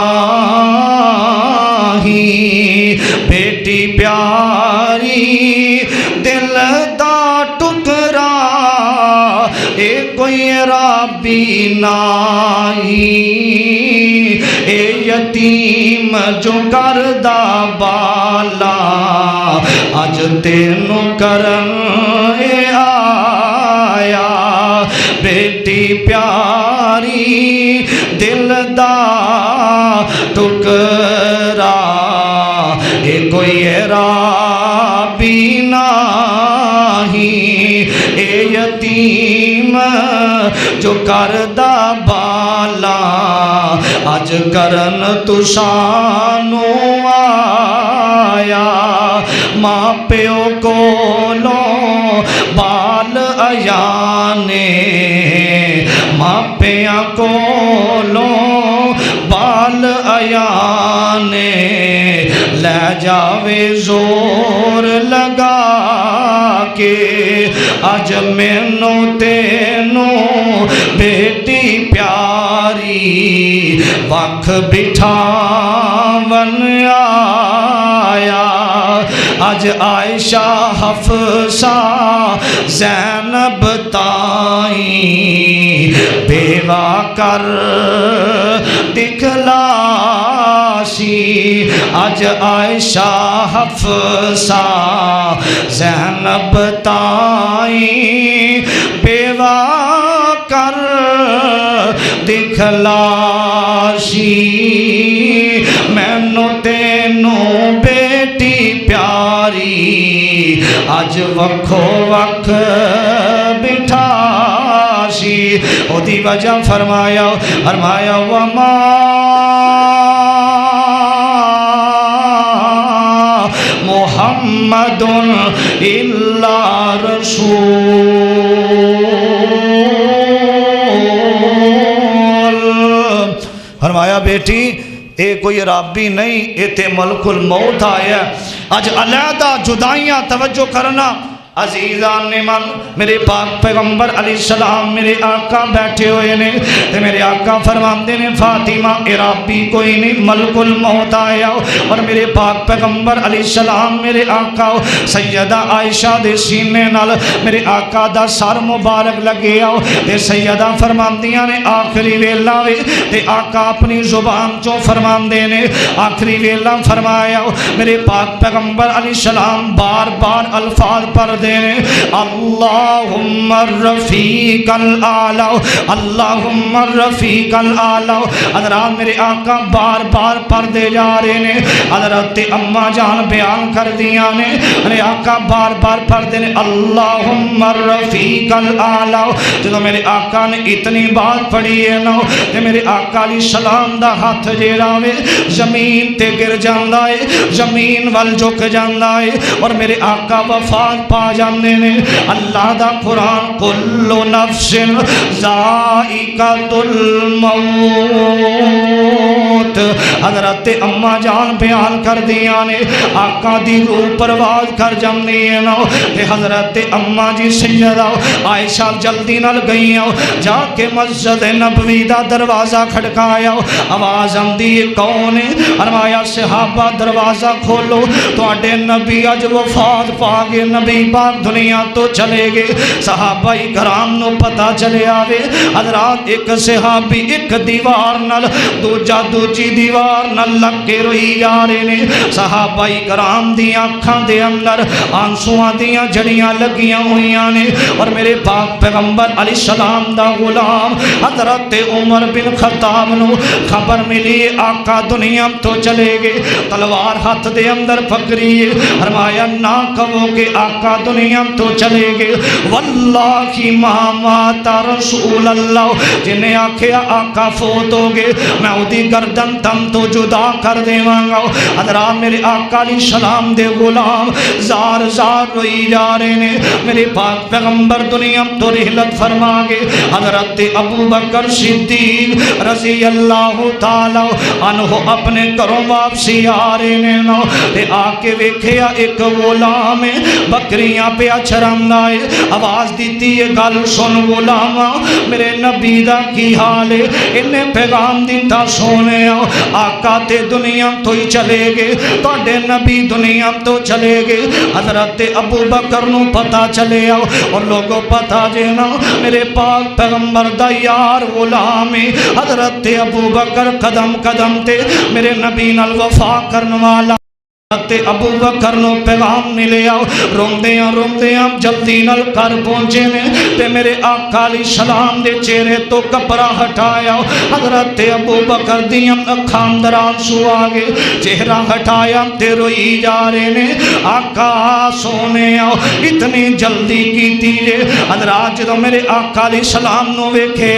بیٹی پیاری دل دا ٹکرا اے کوئی عربی نہیں اے یتیم جو کردہ بالا اج تینوں کرن اے آیا بیٹی پیاری دل دا ٹکرا اے کوئی عربی نہیں اے یتیم جو کردہ بالا اج کرن تسانو آیا ماں پیو کولوں بال ایانے ماں پیاں کولوں بال ایانے لے جاوے زور لگا کے اج مینوں تینوں بیٹی پیاری وکھ بٹھاون آیا اج عائشہ حفصہ زینب تائیں بیوہ کر دکھلا سی اج عائشہ حفصہ زینب تائیں بیوہ کر دکھلا سی مینوں تینوں بیٹی پیاری اج وکھو وکھ بٹھا سی او دی وجہ فرمایا وما محمد الا رسول بیٹی اے کوئی رابی نہیں، اے تے ملک الموت آیا۔ اج علیحدہ جدائیاں توجہ کرنا عزیزان نے من، میرے پاک پیغمبر علیہ السلام میرے آقا بیٹھے ہوئے نے تے میرے آقا فرماندے نے فاطمہ اے رابی کوئی نہیں، ملک الموت آیا۔ اور میرے پاک پیغمبر علیہ السلام میرے آقا سیدہ عائشہ دے سینے نال میرے آقا دا سر مبارک لگے آؤ تے سیدہ فرماندیاں نے آخری ویلا وے تے آقا اپنی زبان چوں فرماندے نے آخری ویلا فرمایا میرے پاک پیغمبر علیہ السلام بار بار الفاظ پر دینے اللہم الرفیق الاعلی، اللہم الرفیق الاعلی۔ حضرات میرے آقا بار بار پردے جا رہے نے، حضرت اماں جان بیان کر دیا نے میرے آقا بار بار پردے نے اللہم الرفیق الاعلی۔ جدو میرے آقا نے اتنی بات پڑھی ہے نا تے میرے آقا علیہ السلام دا ہاتھ جیڑا وے زمین تے گر جاندا ہے، زمین وال جھک جاندا ہے اور میرے آقا وفات پا جاندے نے۔ اللہ دا قرآن کل نفس ذائقۃ الموت، حضرت اماں جان بیان کر دیا نے آقا دی روح پرواز کر جاندی ہے نا تے حضرت اماں جی سیدہ عائشہ جلدی نال گئی جا کے مسجد نبوی دا دروازہ کھڑکایا، آواز آندی ہے کون ہے؟ فرمایا صحابہ دروازہ کھولو تواڈے نبی اج وفات پا گئے، نبی پاک دنیا تو چلے گئے۔ صحابہ کرام نو پتہ چلے آوے حضرات ایک صحابی ایک دیوار نال دوجا دوجی دیوار نال لگ کے روئی جا رہے نے۔ صحابہ کرام دی آنکھاں دے اندر آنسواں دیاں جڑیاں لگیاں ہوئیاں نے اور میرے پاک پیغمبر علیہ السلام دا غلام حضرت عمر بن خطاب نو خبر ملی آقا دنیا تو چلے گئے، تلوار ہاتھ دے اندر پکڑی ہے، فرمایا نہ کہو کہ آقا دنیا تو چلے گئے، واللہ ما مات رسول اللہ، جنہیں آکھیا آقا فوت ہو گئے میں اودی گردن تم تو جدا کر دیواں گا۔ حضرات میرے آقا علیہ السلام دے غلام زار زار روئی جا رہے نے، میرے پاک پیغمبر دنیا تو رحلت فرما گئے۔ حضرت ابو بکر صدیق رضی اللہ تعالی عنہ اپنے گھروں واپسی آ رہے نے تے آ کے ویکھیا ایک غلام بکریاں پہ چراندا ہے، آواز دیتی ہے گل سن غلاما میرے نبی دا کی حال ہے، انہیں پیغام دیتا سونے آقا تے دنیا تو ہی چلے گئے، تواڈے نبی دنیا تو چلے گئے۔ حضرت ابو بکر نو پتہ چلے اور لوگوں پتہ جینا میرے پاک پیغمبر دا یار غلام حضرت ابو بکر قدم قدم تے میرے نبی نال وفا کرن والا ابو بکر نو پیغام ملے روندیاں جلدی نال کر پہنچے نے تے میرے آقا علیہ السلام دے چہرے تو کپڑا ہٹایا، حضرت ابو بکر دیاں اکھاں اندر آنسو آ گئے، چہرہ ہٹایا تے روئی جا رہے نے۔ آقا سونے اتنی جلدی کیتی جے حضرات جدوں میرے آقا علیہ السلام نو ویکھے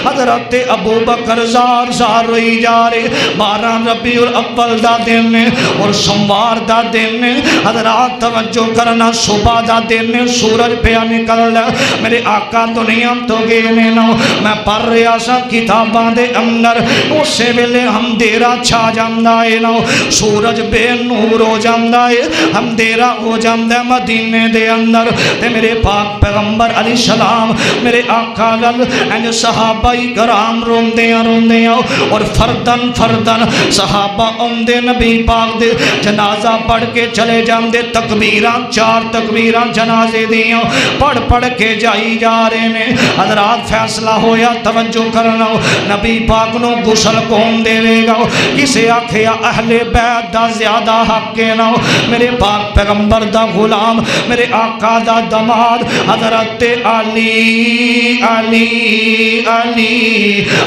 حضرت ابو بکر زار زار روئی جا رہے۔ 12 ربیع الاول دا دن اور سوموار دا دن حضرات توجہ کرنا، صبح دا دن سورج پہ نکل لیا، میرے آقا دنیا تو گئے نے نا، میں پڑھ رہا سا کتاباں دے اندر اسے ویلے اندھیرا چھا جاندا ہے نا، سورج بے نور ہو جاندا ہے، اندھیرا ہو جاندا ہے مدینے دے اندر تے میرے پاک پیغمبر علیہ السلام میرے آقا گل انج صحابہ کرام روندیاں اور فردن فردن صحابہ اوندے نبی پاک دے جنازہ پڑھ کے چلے جاندے، تکبیراں 4 تکبیراں جنازے دیاں پڑھ کے جائی جا رہے نے۔ حضرات فیصلہ ہویا توجہ کرنا نبی پاک نو غسل کون دے گا، کسے آکھیا اہل بیت دا زیادہ حق کے نا، میرے پاک پیغمبر دا غلام میرے آقا دا دماد حضرت علی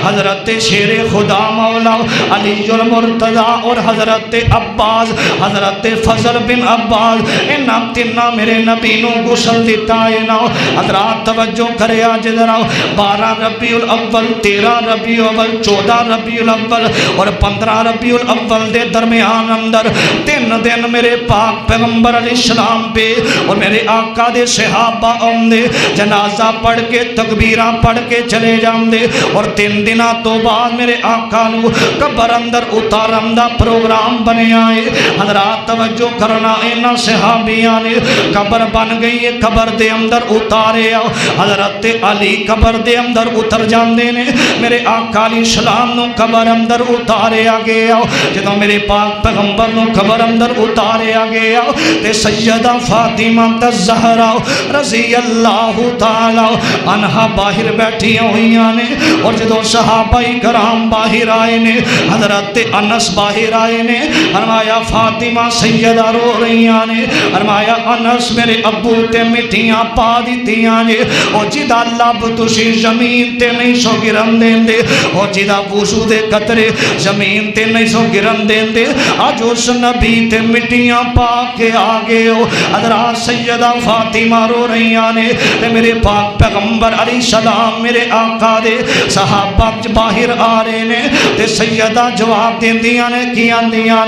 حضرت شیر خدا مولا علی المرتضی اور حضرت عباس حضرت حضرت فضل بن عباس انہاں تیناں میرے نبی نو غسل دیتا ہے نا حضرات توجہ کرے آج ذرا 12 ربیع الاول 13 ربیع الاول 14 ربیع الاول اور 15 ربیع الاول دے درمیان اندر 3 دن میرے پاک پیغمبر علیہ السلام پہ اور میرے آقا دے صحابہ آندے جنازہ پڑھ کے تکبیراں پڑھ کے چلے جاندے اور 3 دنوں تو بعد میرے آقا نو قبر اندر اتارن دا پروگرام بنیا ہے حضرات توجہ کرنا انہاں صحابیاں نے قبر بن گئی ہے قبر دے اندر اتارے آؤ حضرت علی قبر دے اندر اتر جاندے نے میرے آقا علیہ السلام نو قبر اندر اتارے آگے آؤ جدوں میرے پاک پیغمبر نو قبر اندر اتارے آگے آؤ تے سیدہ فاطمہ الزہرا رضی اللہ تعالی عنہا باہر بیٹھی ہوئیاں نے اور جدوں صحابہ کرام باہر آئے نے حضرت انس باہر آئے نے فرمایا فاطمہ سیدہ رو رہیاں نے فرمایا انس میرے ابو تے مٹیاں پا دیتیاں نے او جدا لب تسی زمین تے نہیں سو گرن دین دے او جدا وضو دے قطرے زمین تے نہیں سو گرن دین دے آج اس نبی تے مٹیاں پا کے آگے ہو حضرات سیدہ فاطمہ رو رہیاں نے تے میرے پاک پیغمبر علیہ السلام میرے آقا دے صحابہ باہر آ رہے نے تے سیدہ جواب دین دیاں نے کی آندیاں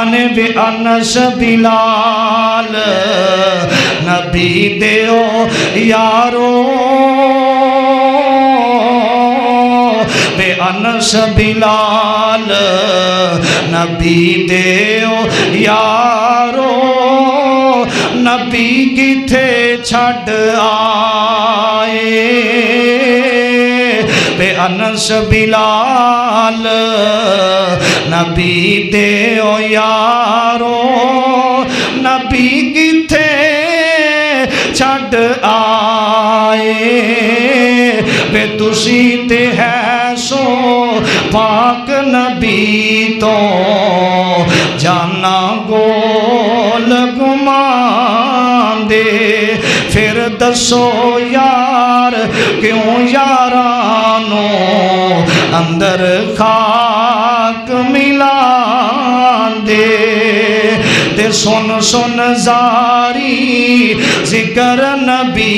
نے بے انس بلال نبی دیو یارو بے انس بلال نبی دیو یارو نبی کتھے چھڑ آئے بے انس بلال نبی دیو یارو نبی کتھے چھڑ آئے بے تسی تے ہے سو پاک نبی تو جانا گول گمان دے پھر دسو یار کیوں یارانو اندر خاک ملان دے تے سن سن زاری ذکر نبی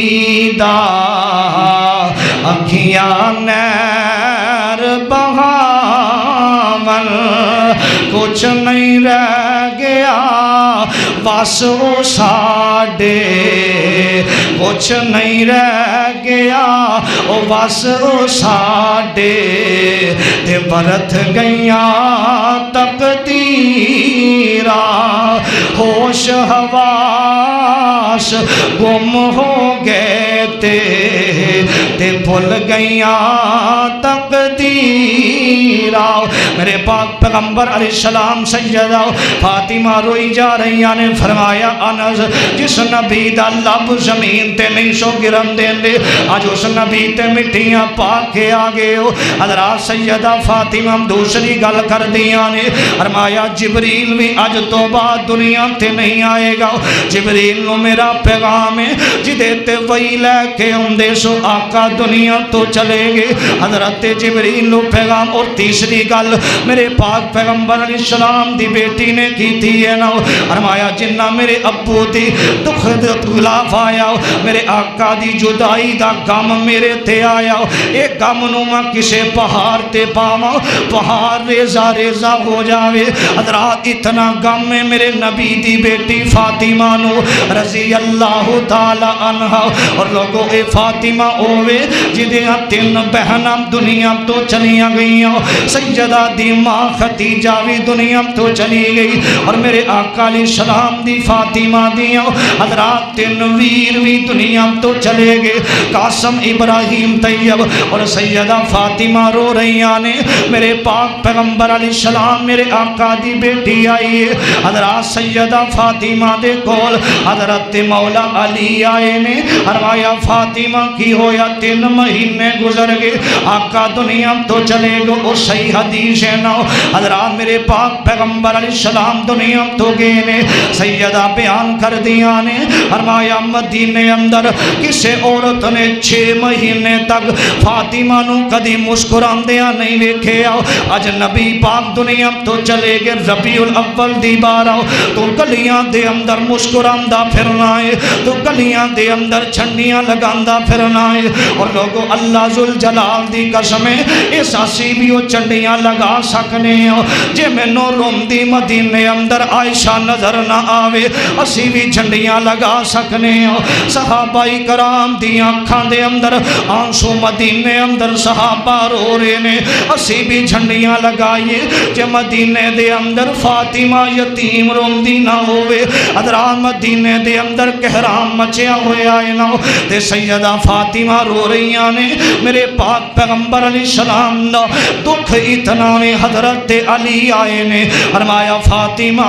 دا اکھیاں نیر بہاون کچھ نہیں رہ گیا بس وہ ساڈے کچھ نہیں رہ گیا وہ بس وہ ساڈے تے برت گئیاں تقدیراں ہوش حواس گم ہو گئے تے بھول گئیاں تقدیراں میرے پاک پیغمبر علیہ السلام سیدہ فاطمہ روئی جا رہی نے فرمایا انس جس نبی دا لب زمین تے نہیں سو گرن دین دے آج اس نبی تے مٹیاں پا کے آگے ہو حضرات سیدہ فاطمہ دوسری گل کر دیا نے فرمایا جبریل بھی آج تو بعد دنیا تے نہیں آئے گا جبریل نو میرا پیغام ہے جدے تے وہی لے کے اندے سو آقا دنیا تو چلے گے حضرت جبریل نو پیغام اور تیسری گل میرے پاک پیغمبر علیہ السلام دی بیٹی نے کی تھی ہے نا فرمایا جنہ میرے ابو دی دکھ غلاف آیا میرے آقا دی جدائی دا غم میرے تے آیا ایک غم نو میں کسے پہاڑ تے پاما پہاڑ ریزہ ریزہ ہو جاوے حضرات اتنا غم میں میرے نبی دی بیٹی فاطمہ نو رضی اللہ تعالی عنہ اور لوگوں اے فاطمہ ہوئے جدیاں 3 بہناں دنیا تو چلیاں گئیاں سیدہ دی ماں خدیجہ بھی دنیا تو چلی گئی اور میرے آقا علیہ السلام دی فاطمہ دیاں حضرات 3 ویر بھی دنیا تو چلے گئے قاسم ابراہیم طیب اور سیدہ فاطمہ رو رہیاں نے میرے پاک پیغمبر علیہ السلام میرے آقا دی بیٹی آئی ہے حضرات سیدہ فاطمہ دے کول حضرت مولا علی آئے نے فرمایا فاطمہ کی ہویا 3 مہینے گزر گئے آقا دنیا تو چلے گو او صحیح حدیث ہے نا حضرات میرے پاک پیغمبر علیہ السلام دنیا تو گئے نے سیدہ بیان کر دیا نے فرمایا مدینے اندر کسے عورت نے 6 مہینے تک فاطمہ نو کدی مسکران دیا نہیں ویکھے آؤ اج نبی پاک دنیا تو چلے گئے ربیع الاول دی بار آؤ تو گلیاں دے اندر مسکراندہ پھرنا ہے تو گلیاں دے اندر چھنڈیاں لگاندہ پھرنا ہے اور لوگوں اللہ ذوالجلال دی قسم اس اسی بھی وہ چھنڈیاں لگا سکنے ہو جے میں نو روم دی مدینے اندر عائشہ نظر نہ آوے اسی بھی چھنڈیاں لگا سکنے ہو صحابہ کرام دی آنکھاں دے اندر آنسو مدینے اندر صحابہ رو رہے نے اسی بھی جھنڈیاں لگائیے جے مدینے دے اندر فاطمہ یتیم روم دی نہ ہوئے حضرات مدینے دے اندر کہرام مچیا ہوئے آئے نہ ہو تے سیدہ فاطمہ رو رہیاں نے میرے پاک پیغمبر علیہ السلام دا دکھ اتنا نے حضرت علی آئے نے فرمایا فاطمہ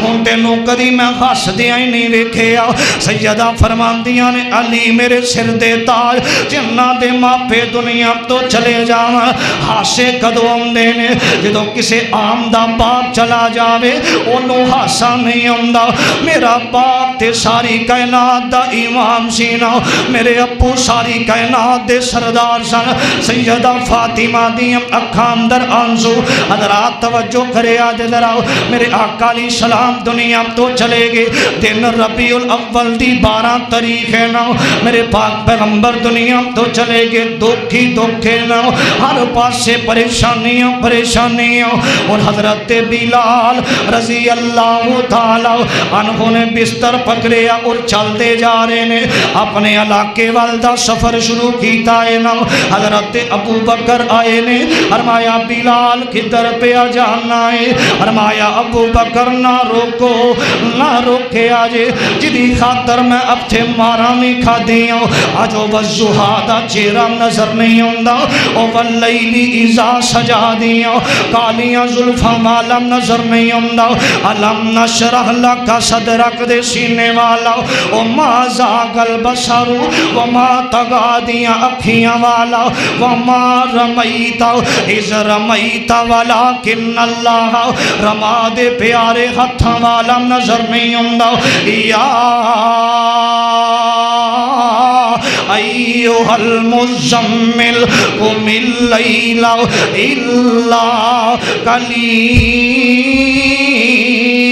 ہوں تینوں کدی میں ہس دیا ہی نہیں ویکھے آ سیدہ فرمان دیا نے علی میرے سر دے تاج جنہ دے ماپے دنیا تو چلے جانا ہاسے کدو آمدے نے جدو کسے عام دا باپ چلا جاوے انہوں ہاسا نہیں آمدہ میرا باپ تے ساری کائنات دا امام سینا میرے ابو ساری کائنات دے سردار سن سیدہ فاطمہ دیم اکھام در آنسو حضرات توجہ کرے آج دراؤ میرے آقا علیہ السلام دنیا تو چلے گئے دن ربیع الاول دی 12 تاریخ ہے نا میرے پاک پیغمبر دنیا تو چلے گئے دکھی دکھے نا ہر پاس سے پریشانیاں پریشانیاں اور حضرت بلال رضی اللہ تعالیٰ عنہ نے بستر پکڑیا اور چل دے جا رہے نے اپنے علاقے والدہ سفر شروع کیتا ہے نا حضرت ابو بکر آئے نے فرمایا بلال کدھر پہ جانا ہے فرمایا ابو بکر نہ روکو نہ روکے آجے جدی خاطر میں اب تھے مارا نہیں کھا دیا آجو بس زہادہ چیرہ نظر نہیں ہوندہ او واللیلی ازا سجا دیا کالیاں ظلفہ مالم نظر نہیں ہوندہ علم نشرح لکا صدرک دے سینے والا او ما زاگل بسرو وما تگا دیا اکھیاں والا وما رمیتا از رمیتا ولیکن اللہ رما دے پیارے ہتھاں والا نظر نہیں ہوندہ یا ایوہ المزمل قم اللیل الا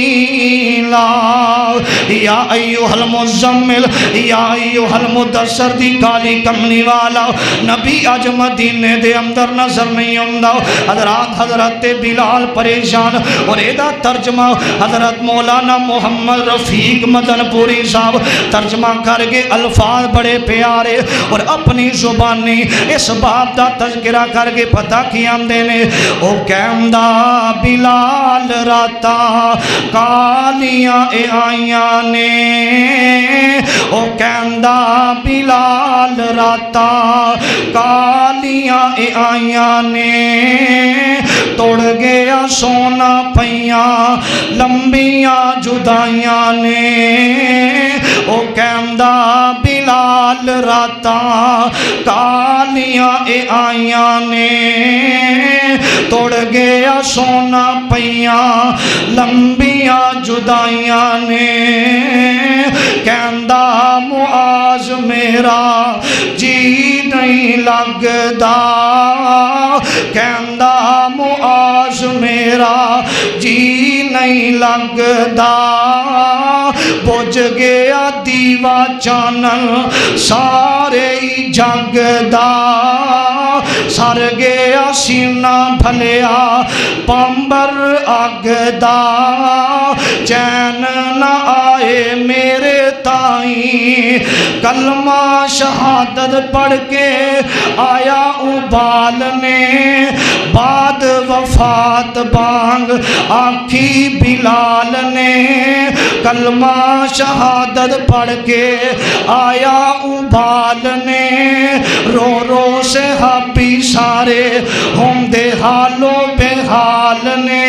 قلیلا یا ایوہ المزمل یا ایوہ المدثر دی کالی کملی والا نبی آج مدینے دے اندر نظر نہیں ہوندہ حضرت بلال پریشان اور ایدہ ترجمہ حضرت مولانا محمد رفیق مدن پوری صاحب ترجمہ کر گے الفاظ بڑے پیارے اور اپنی زبانی اس باب دا تذکرہ کر کے پتہ کیا دینے او کہندہ بلال راتا کالیاں اے آئیاں نے او کہندہ بلال راتا کالیاں اے آئیاں نے توڑ گیا سونا پہیاں لمبیاں جدائیاں نے او کہندہ بلال راتا کالیاں اے آئیاں نے توڑ گیا سونا پہیاں لمبیاں جدائیاں نے کہندہ معاذ میرا جی نہیں لگدا کہندہ معاذ میرا جی نہیں لگدا بجھ گیا دیوا چانن سارے جگ دا سر گیا سینہ بھلیا پامبر اگ دا چین نہ آئے میرے تائیں کلمہ شہادت پڑھ کے آیا ابال نے بعد وفات بانگ آنکھی بلال نے کلمہ شہادت پڑھ کے آیا ابالنے، رو رو صحابی سارے ہوں دے حالو بے حال نے،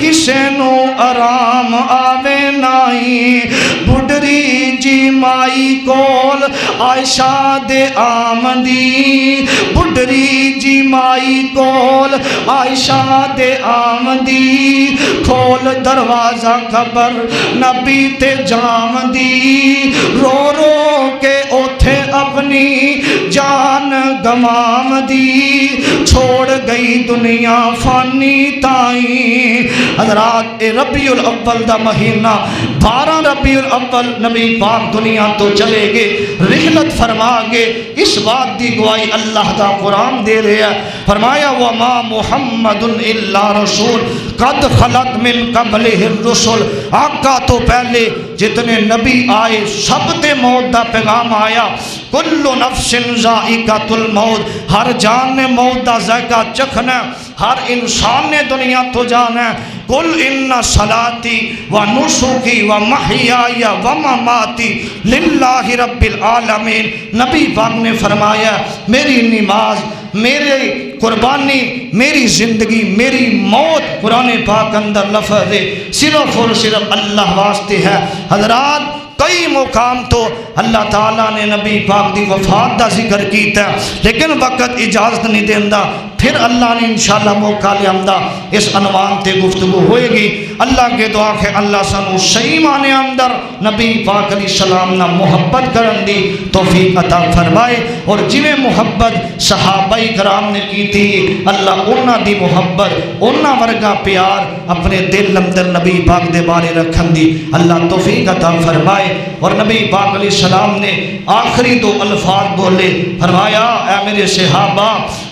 کسے نو آرام آوے نائی، بڑھری جی مائی کول عائشہ دے آمدی، بڑھری جی مائی کول عائشہ دے آمدی، کھول دروازہ خبر نبی تے جامدی، رو رو کے اوتھے اپنی جان گمام دی، چھوڑ گئی دنیا فانی تائیں۔ حضرات ربیع الاول دا مہینہ 12 ربیع الاول نبی پاک دنیا تو چلے گے، رحلت فرما گے۔ اس بات دی گواہی اللہ دا قرآن دے رہا ہے، فرمایا وَمَا مُحَمَّدٌ إِلَّا رَسُولٌ قَدْ خَلَتْ مِن قَبْلِهِ الرُّسُلُ، آقا تو پہلے جتنے نبی آئے سب تے موت دا پیغام آیا۔ کل نفس ذائقۃ الموت، ہر جان نے موت دا ذائقہ چکھنا، ہر انسان نے دنیا تو جانا ہے۔ قل ان صلاتی و نسکی و محیای و مماتی للہ رب العالمین، نبی پاک نے فرمایا میری نماز، میری قربانی، میری زندگی، میری موت، قرآن پاک اندر لفظ صرف اور صرف اللہ واسطے ہے۔ حضرات کئی مقام تو اللہ تعالیٰ نے نبی پاک دی وفات دا ذکر کیتا ہے، لیکن وقت اجازت نہیں دیندہ، پھر اللہ نے انشاءاللہ موقع لے آمدہ اس عنوان تے گفتگو ہوئے گی۔ اللہ کے دعا کہ اللہ سنو صحیح معنی اندر نبی پاک علیہ السلام نہ محبت کرن دی توفیق عطا فرمائے، اور جویں محبت صحابہ کرام نے کی تھی اللہ انہاں دی محبت، انہاں ورگا پیار اپنے دل اندر نبی پاک دے بارے رکھن دی اللہ توفیق عطا فرمائے۔ اور نبی پاک علیہ السلام نے آخری دو الفاظ بولے، فرمایا اے میرے صحابہ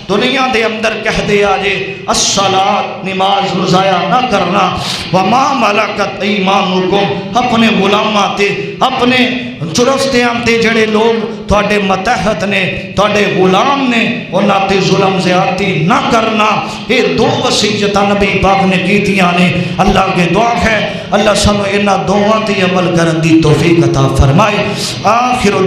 دنیا دے اندر کہہ دے آجے الصلاۃ، نماز ضائع نہ کرنا، وما ملکت ایمانکم، اپنے غلاماں تے اپنے چرستیاں تے جڑے لوگ تھوڑے متحد نے، تھوڑے غلام نے، انہاں تے ظلم زیادتی نہ کرنا۔ یہ دو وصیتاں نبی پاک نے کیتیاں نے۔ اللہ کے دعا ہے اللہ سب انہاں دوواں تے عمل کرن دی توفیق عطا فرمائے۔ آخر